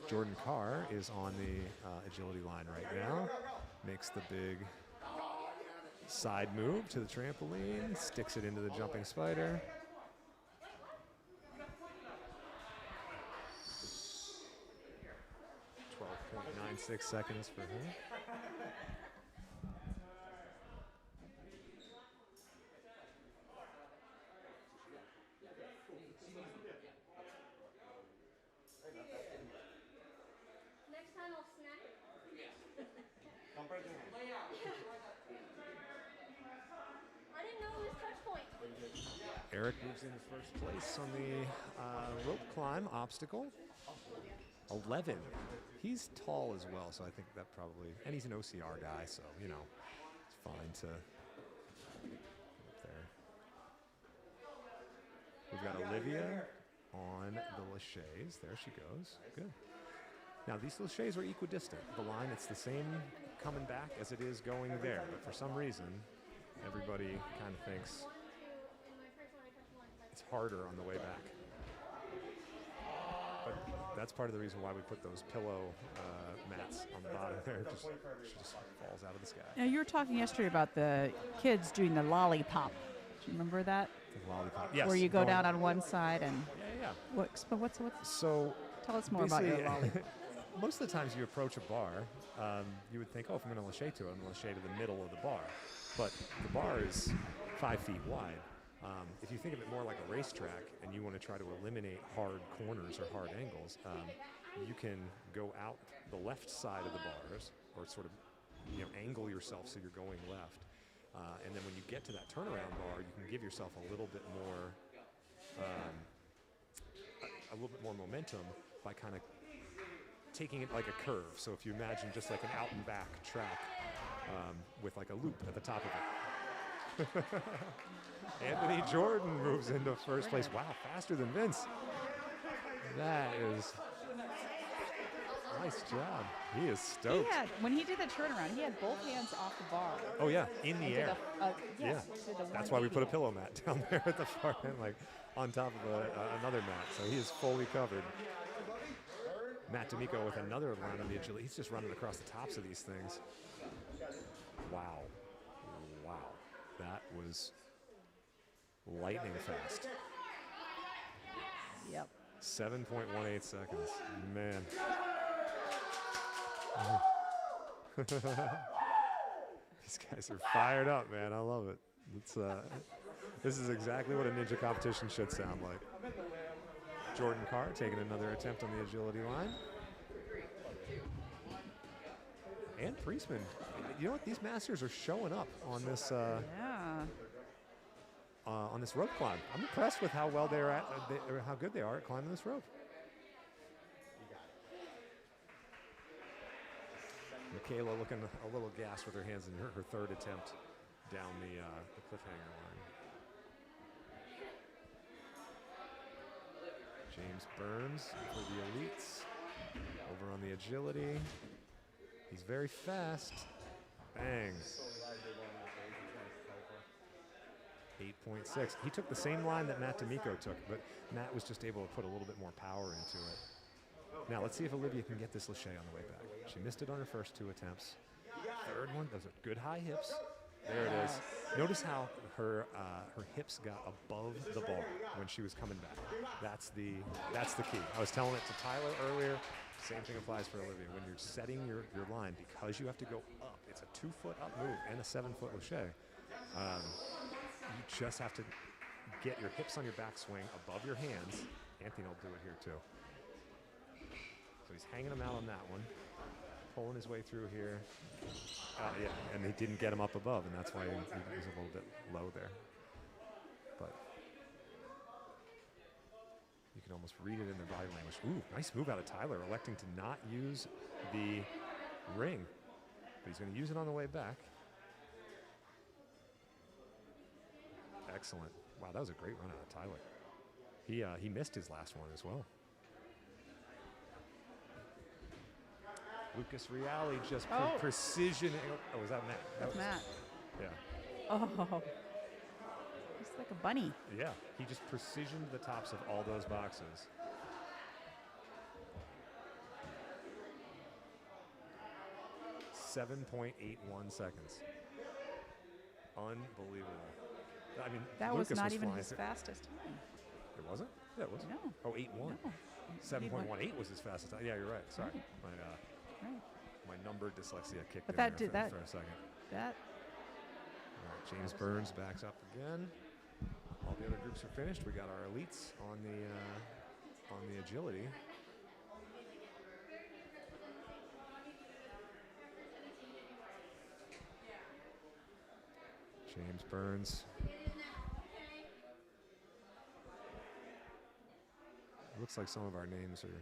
Jordan Carr is on the agility line right now. Makes the big side move to the trampoline, sticks it into the jumping spider. .96 seconds for her. Next time I'll snack it. Don't break your hand. I didn't know it was touch point. Eric moves into first place on the rope climb obstacle. 11. He's tall as well, so I think that probably, and he's an OCR guy, so, you know, it's fine to get up there. We've got Olivia on the laches. There she goes. Good. Now, these laches are equidistant. The line, it's the same coming back as it is going there, but for some reason, everybody kind of thinks 1, 2, in my first one I touched 1. it's harder on the way back. But that's part of the reason why we put those pillow mats on the bottom there. She just falls out of the sky. Now, you were talking yesterday about the kids doing the lollipop. Do you remember that? The lollipop. Yes. Where you go going- down on one side and Yeah. what's So tell us more about your basically, lollipop. most of the times you approach a bar, you would think, oh, if I'm going to lache to it, I'm going to lache to the middle of the bar. But the bar is 5 feet wide. If you think of it more like a racetrack and you want to try to eliminate hard corners or hard angles, you can go out the left side of the bars or sort of angle yourself so you're going left. And then when you get to that turnaround bar, you can give yourself a little bit more momentum by kind of taking it like a curve. So if you imagine just like an out and back track with like a loop at the top of it. Anthony Jordan moves into first place. Wow, faster than Vince. That is nice job. He is stoked. When he did the turnaround, he had both hands off the bar. Oh yeah, in the And air. did Yeah, did the that's why we put a 180. pillow mat down there at the far end, like on top of another mat. So he is fully covered. Matt D'Amico with another line on the agility. He's just running across the tops of these things. Wow. That was lightning fast. Yep. 7.18 seconds. Man. These guys are fired up, man. I love it. It's this is exactly what a ninja competition should sound like. Jordan Carr taking another attempt on the agility line. And Priestman. You know what? These masters are showing up on this on this rope climb. I'm impressed with how well they're at, or how good they are at climbing this rope. Michaela looking a little gassed with her hands in her third attempt down the Cliffhanger line. James Burns for the elites. Over on the agility. He's very fast. Bang. 8.6. He took the same line that Matt D'Amico took, but Matt was just able to put a little bit more power into it. Now let's see if Olivia can get this lache on the way back. She missed it on her first 2 attempts. Third one, those are good high hips. There it is. Notice how her hips got above the bar when she was coming back. That's the key. I was telling it to Tyler earlier. Same thing applies for Olivia. When you're setting your line, because you have to go up, it's a 2-foot up move and a 7-foot lache. You just have to get your hips on your backswing above your hands. Anthony will do it here too. So he's hanging him out on that one, pulling his way through here. Yeah, and he didn't get him up above, and that's why he was a little bit low there. But you can almost read it in their body language. Ooh, nice move out of Tyler, electing to not use the ring. But he's going to use it on the way back. Excellent. Wow, that was a great run out of Tyler. He missed his last one as well. Lucas Reale just precision. Oh, was that Matt? That's Matt. Yeah. Oh. He's like a bunny. Yeah, he just precisioned the tops of all those boxes. .81 seconds. Unbelievable. I mean, That Lucas was not even flying his fastest time. It wasn't? Yeah, it was. No. Oh, 8.1. No. 7.18 was his fastest time. Yeah, you're right. Sorry. Right. My number dyslexia kicked But in that there did that. for a second. That. All right, James Burns backs up again. All the other groups are finished. We got our elites on the agility. James Burns. Looks like some of our names are.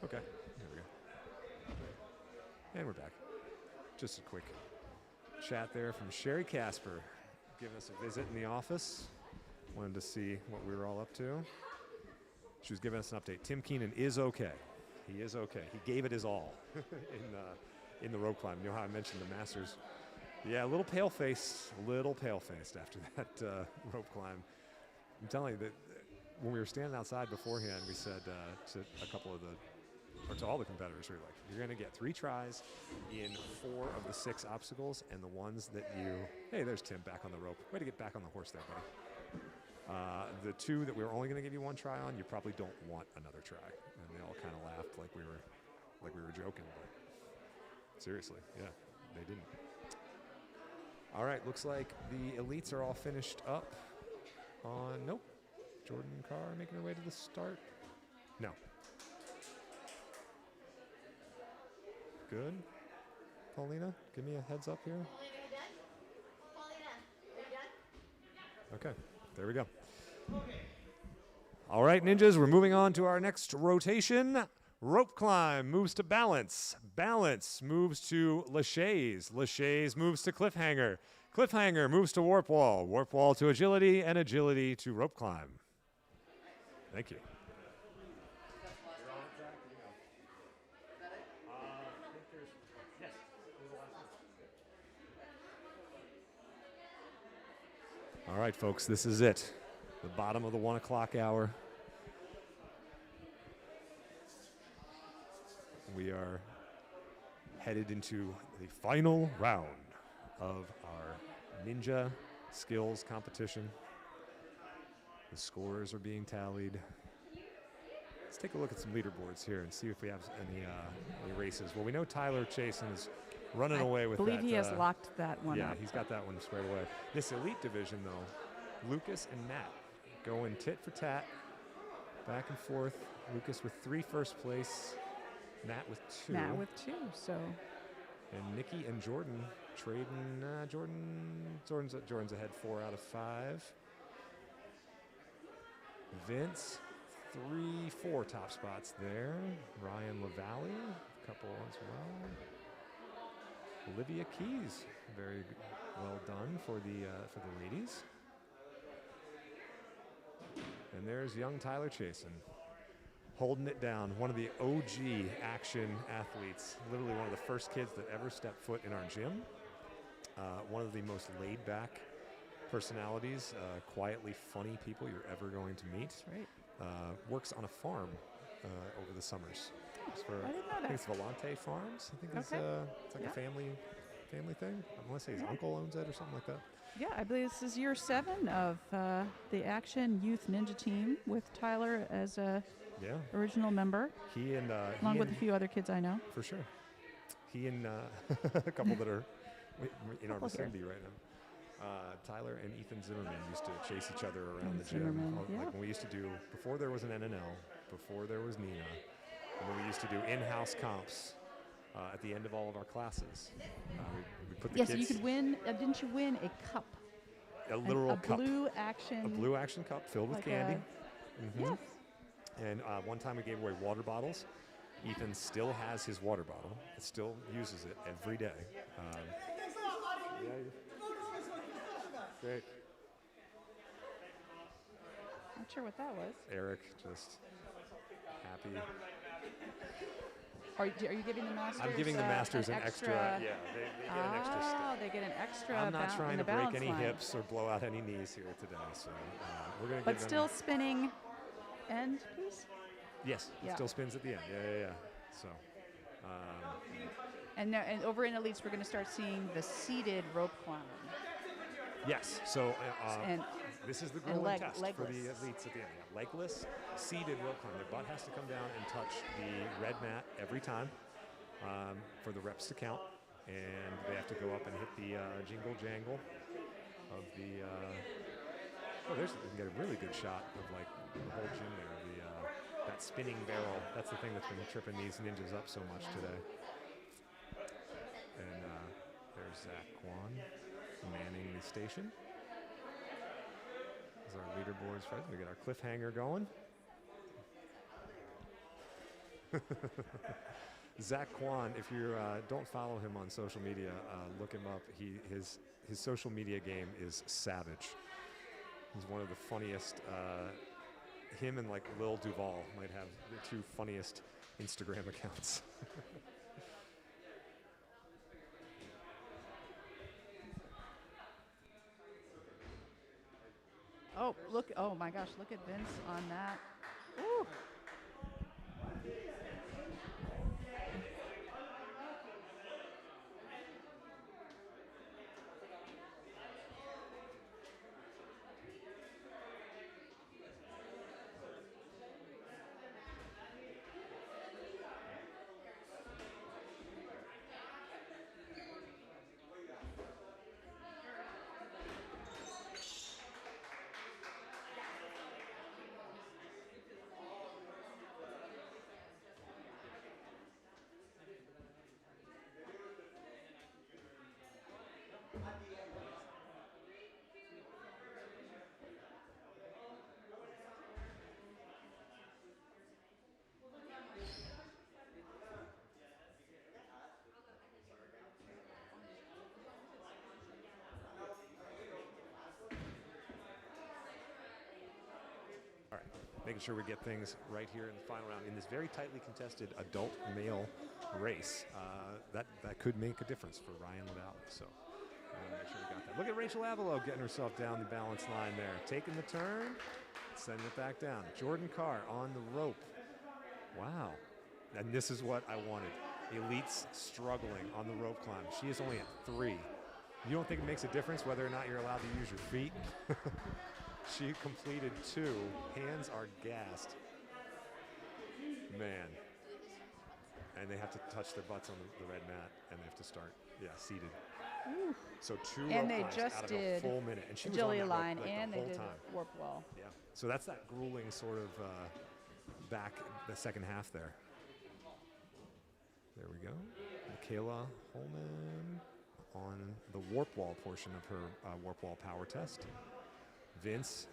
Okay, here we go. And we're back. Just a quick chat there from Sherry Casper, giving us a visit in the office. Wanted to see what we were all up to. She was giving us an update. Tim Keenan is okay. He is okay. He gave it his all in the rope climb. You know how I mentioned the Masters? Yeah, a little pale-faced after that rope climb. I'm telling you that when we were standing outside beforehand, we said to a couple of to all the competitors, we were like, you're going to get 3 tries in 4 of the 6 obstacles, and the ones that hey, there's Tim back on the rope. Way to get back on the horse there, buddy. The 2 that we were only going to give you 1 try on, you probably don't want another try. And they all kind of laughed like we were joking, but seriously, yeah, they didn't. All right, looks like the elites are all finished up nope. Jordan and Carr making their way to the start. No. Good. Paulina, give me a heads up here. Okay, there we go. All right, ninjas, we're moving on to our next rotation. Rope climb moves to balance. Balance moves to Lachey's. Lachey's moves to Cliffhanger. Cliffhanger moves to warp wall. Warp wall to agility, and agility to rope climb. Thank you. All right, folks, this is it. The bottom of the 1 o'clock hour. We are headed into the final round of our ninja skills competition. The scores are being tallied. Let's take a look at some leaderboards here and see if we have any races. Well, we know Tyler Chasen is running away with that. I believe he has locked that one up. Yeah, he's got that one squared away. This elite division, though, Lucas and Matt going tit for tat, back and forth. Lucas with 3 first place, Matt with 2. Matt with 2, so. And Nikki and Jordan trading. Jordan's ahead 4 out of 5. Vince, 4 top spots there. Ryan LaValle, a couple as well. Olivia Keys, very well done for the ladies. And there's young Tyler Chasen, holding it down. One of the OG action athletes, literally one of the first kids that ever stepped foot in our gym. One of the most laid-back personalities, quietly funny people you're ever going to meet. That's right. Works on a farm over the summers. It's for, I didn't know I think that. it's Volante Farms. I think Okay. it's like Yeah. a family thing. I want to say his uncle owns it or something like that. Yeah, I believe this is year 7 of the Action Youth Ninja Team with Tyler as a Yeah. original member, He and along he with a and- few other kids I know. for sure. He and a couple that are in our Couple here. vicinity right now. Tyler and Ethan Zimmerman used to chase each other around the Zimmerman, gym. yeah. Like when we used to do, before there was an NNL, before there was Nina, and when we used to do in-house comps at the end of all of our classes. We put the Yes, kids, you could win. Didn't you win a cup? a literal a cup, blue Action. a blue Action cup filled with like candy. Yes. And one time we gave away water bottles. Ethan still has his water bottle. Still uses it every day. Great. Not sure what that was. Eric just happy. Are you giving the masters? I'm giving the masters an extra. Yeah, they get an extra step. Oh, they get an extra. I'm not in trying the to break balance any line. hips or blow out any knees here today, so we're gonna. But give them, still spinning end piece. yes, it Yeah. still spins at the end. Yeah. So, And now, and over in Elites, we're going to start seeing the seated rope climb. yes. So And this is the and grueling test for the legless. elites at the end. Yeah, legless, seated rope climb. Their butt has to come down and touch the red mat every time for the reps to count, and they have to go up and hit the jingle jangle of the. Oh, you can get a really good shot of like the whole gym there. That spinning barrel. That's the thing that's been tripping these ninjas up so much today. And there's Zach Kwan manning the station. There's our leaderboards, right? We got our cliffhanger going. Zach Kwan, if you don't follow him on social media, look him up. His social media game is savage. He's one of the funniest. Him and like Lil Duval might have the two funniest Instagram accounts. Oh, look! Oh my gosh! Look at Vince on that. Ooh. All right, making sure we get things right here in the final round. In this very tightly contested adult male race, that could make a difference for Ryan Lavallee. So make sure we got that. Look at Rachel Avalo getting herself down the balance line there. Taking the turn, sending it back down. Jordan Carr on the rope. Wow. And this is what I wanted. Elites struggling on the rope climb. She is only at 3. You don't think it makes a difference whether or not you're allowed to use your feet? She completed 2. Hands are gassed. Man. And they have to touch their butts on the red mat, and they have to start, seated. Ooh. So 2 And rope they climbs just out of a did full minute. And she was on agility that rope, line, like, and the they whole did time. warp wall. Yeah. So that's that grueling sort of back the second half there. There we go. Michaela Holman on the warp wall portion of her warp wall power test. Vince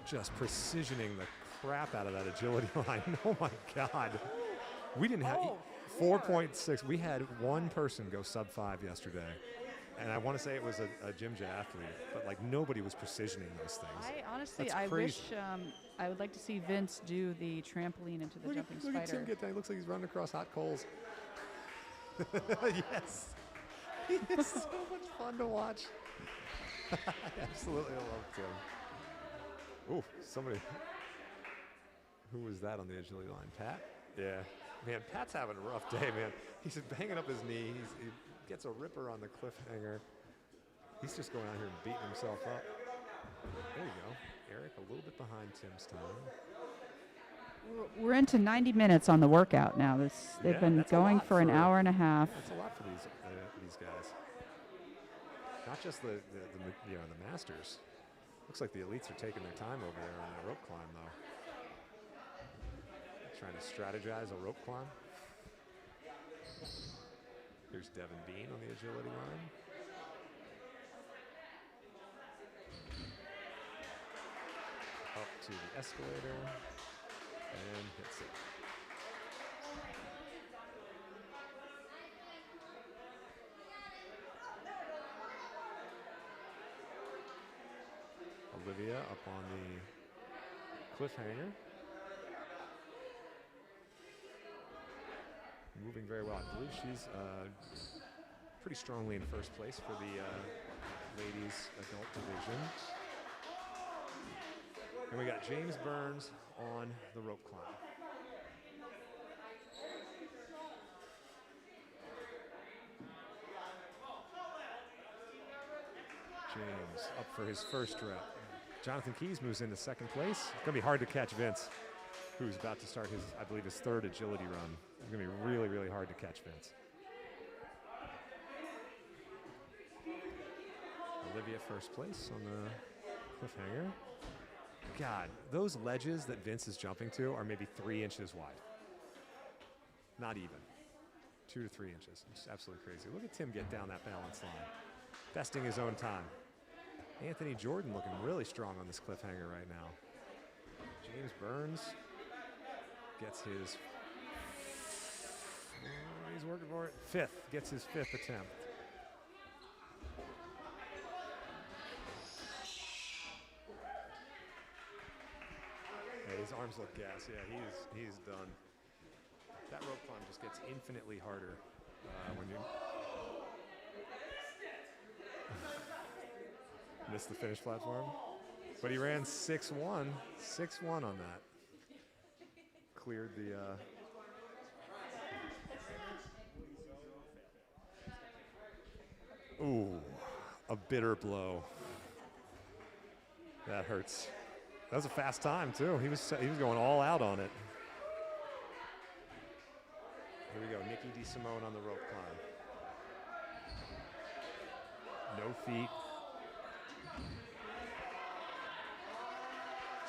just precisioning the crap out of that agility line. Oh my God. We didn't have 4.6. We had one person go sub 5 yesterday. And I want to say it was a Gym Jet athlete, but like nobody was precisioning those things. I honestly, That's I crazy. wish I would like to see Vince do the trampoline into the jumping Look at spider. Tim get that. He looks like he's running across hot coals. Yes. He is so much fun to watch. I absolutely love Tim. Ooh, somebody. Who was that on the agility line? Pat? Yeah. Man, Pat's having a rough day, man. He's banging up his knee. He gets a ripper on the cliffhanger. He's just going out here and beating himself up. There you go. Eric a little bit behind Tim's time. We're into 90 minutes on the workout now. They've been going for an hour and a half. That's a lot for these guys. Not just the masters. Looks like the elites are taking their time over there on that rope climb, though. Trying to strategize a rope climb. Here's Devin Bean on the agility line. Up to the escalator and hits it. Olivia up on the cliffhanger. Moving very well. I believe she's pretty strongly in first place for the ladies adult division. And we got James Burns on the rope climb. James up for his first rep. Jonathan Keys moves into second place. It's going to be hard to catch Vince, who's about to start his, I believe, his third agility run. It's going to be really, really hard to catch Vince. Olivia first place on the cliffhanger. God, those ledges that Vince is jumping to are maybe 3 inches wide. Not even. 2 to 3 inches. It's absolutely crazy. Look at Tim get down that balance line. Besting his own time. Anthony Jordan looking really strong on this cliffhanger right now. James Burns gets his, he's working for it, gets his 5th attempt. Yeah, his arms look gas. Yeah, he's done. That rope climb just gets infinitely harder when you missed the finish platform. But he ran 6-1 on that. Cleared the ooh, a bitter blow. That hurts. That was a fast time too. He was going all out on it. Here we go, Nikki Desimone on the rope climb. No feet.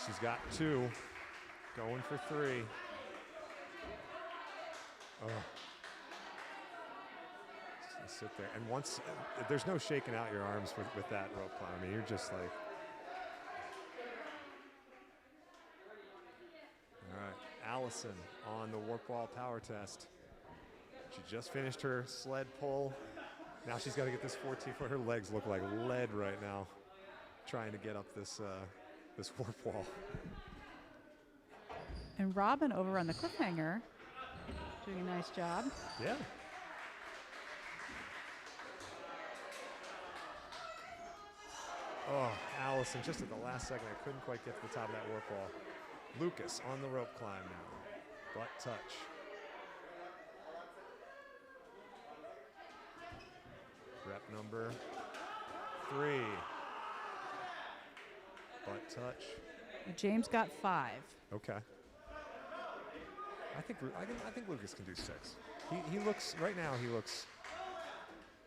She's got 2, going for 3. Oh. Just sit there. And once, there's no shaking out your arms with that rope climb. I mean, you're just like, all right, Allison on the warp wall power test. She just finished her sled pull. Now she's got to get this 14-foot. Her legs look like lead right now, trying to get up this warp wall. And Robin over on the cliffhanger, doing a nice job. Yeah. Oh, Allison, just at the last second, I couldn't quite get to the top of that warp wall. Lucas on the rope climb now. Butt touch. Rep number 3. Butt touch. James got 5. Okay. I think Lucas can do 6. He looks right now. He looks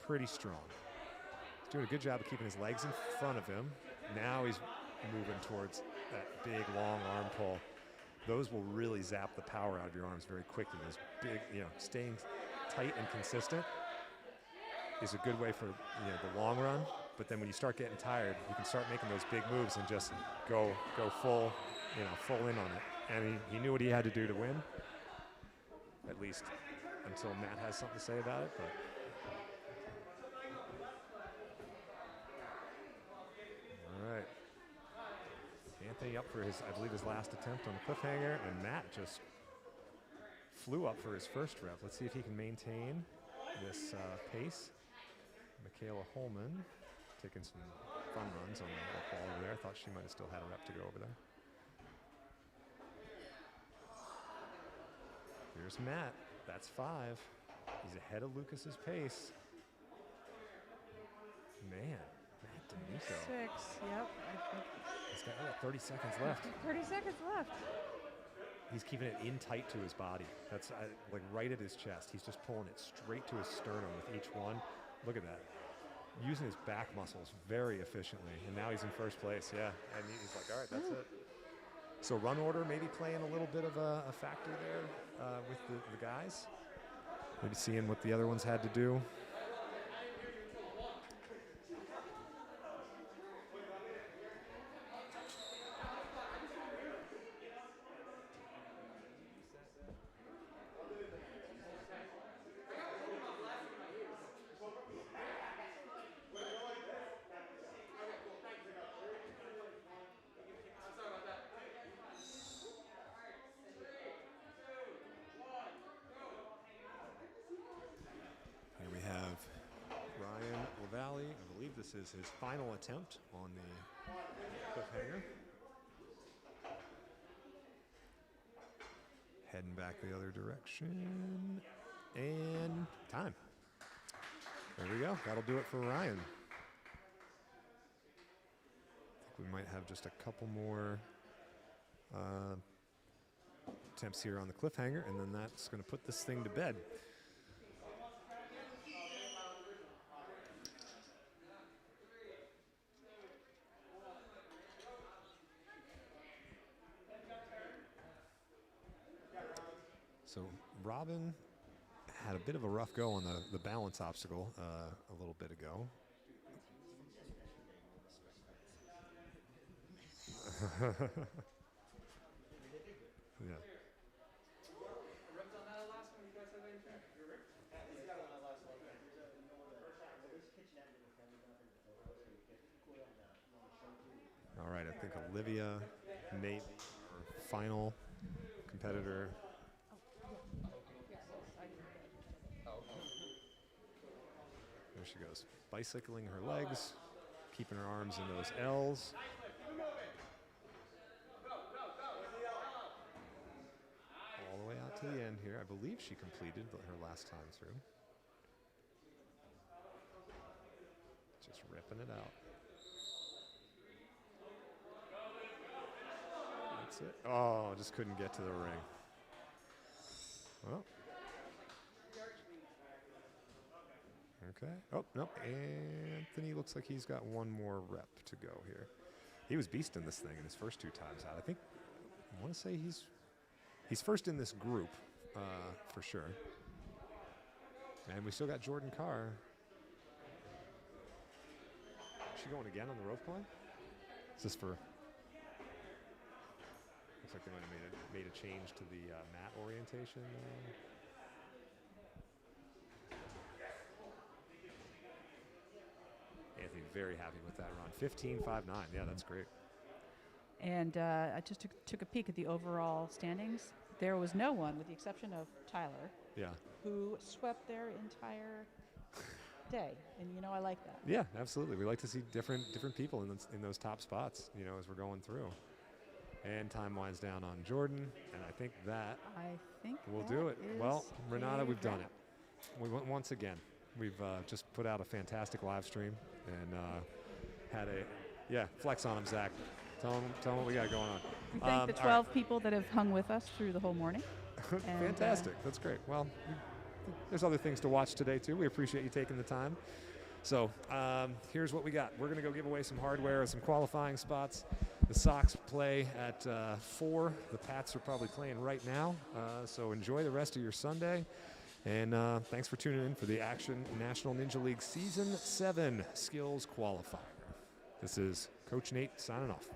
pretty strong. He's doing a good job of keeping his legs in front of him. Now he's moving towards that big long arm pull. Those will really zap the power out of your arms very quickly. Those big, staying tight and consistent is a good way for the long run. But then when you start getting tired, you can start making those big moves and just go full, full in on it. And he knew what he had to do to win, at least until Matt has something to say about it. But all right, Anthony up for I believe his last attempt on the cliffhanger, and Matt just flew up for his first rep. Let's see if he can maintain this pace. Michaela Holman taking some fun runs on the wall over there. I thought she might have still had a rep to go over there. Here's Matt. That's 5. He's ahead of Lucas's pace. Man, Matt D'Amico. 6. Yep. He's got 30 seconds left. 30 seconds left. He's keeping it in tight to his body. That's like right at his chest. He's just pulling it straight to his sternum with each one. Look at that. Using his back muscles very efficiently. And now he's in first place. Yeah. And he's like, all right, that's it. So run order maybe playing a little bit of a factor there with the guys. Maybe seeing what the other ones had to do. This is his final attempt on the cliffhanger. Heading back the other direction. And time. There we go. That'll do it for Ryan. I think we might have just a couple more attempts here on the cliffhanger, and then that's going to put this thing to bed. So Robin had a bit of a rough go on the balance obstacle a little bit ago. Yeah. All right, I think Olivia may be our final competitor. There she goes, bicycling her legs, keeping her arms in those L's. All the way out to the end here. I believe she completed her last time through. Just ripping it out. That's it. Oh, just couldn't get to the ring. Well. Okay. Oh, no. Anthony looks like he's got one more rep to go here. He was beasting this thing in his first 2 times out. I want to say he's first in this group for sure. And we still got Jordan Carr. Is she going again on the rope climb? Is this for... Looks like they might have made a change to the mat orientation. Anthony very happy with that run. 15.59. Yeah, that's great. And I just took a peek at the overall standings. There was no one, with the exception of Tyler, who swept their entire day. And, I like that. Yeah, absolutely. We like to see different people in those top spots, as we're going through. And time winds down on Jordan, and I think we'll do it. Well, Renata, we've done it. We went once again. We've just put out a fantastic live stream and had flex on them, Zach. Tell them what we got going on. We thank the 12 people that have hung with us through the whole morning. Fantastic. That's great. Well, there's other things to watch today, too. We appreciate you taking the time. So here's what we got. We're going to go give away some hardware and some qualifying spots. The Sox play at 4. The Pats are probably playing right now. So enjoy the rest of your Sunday. And thanks for tuning in for the Action National Ninja League Season 7 Skills Qualifier. This is Coach Nate signing off.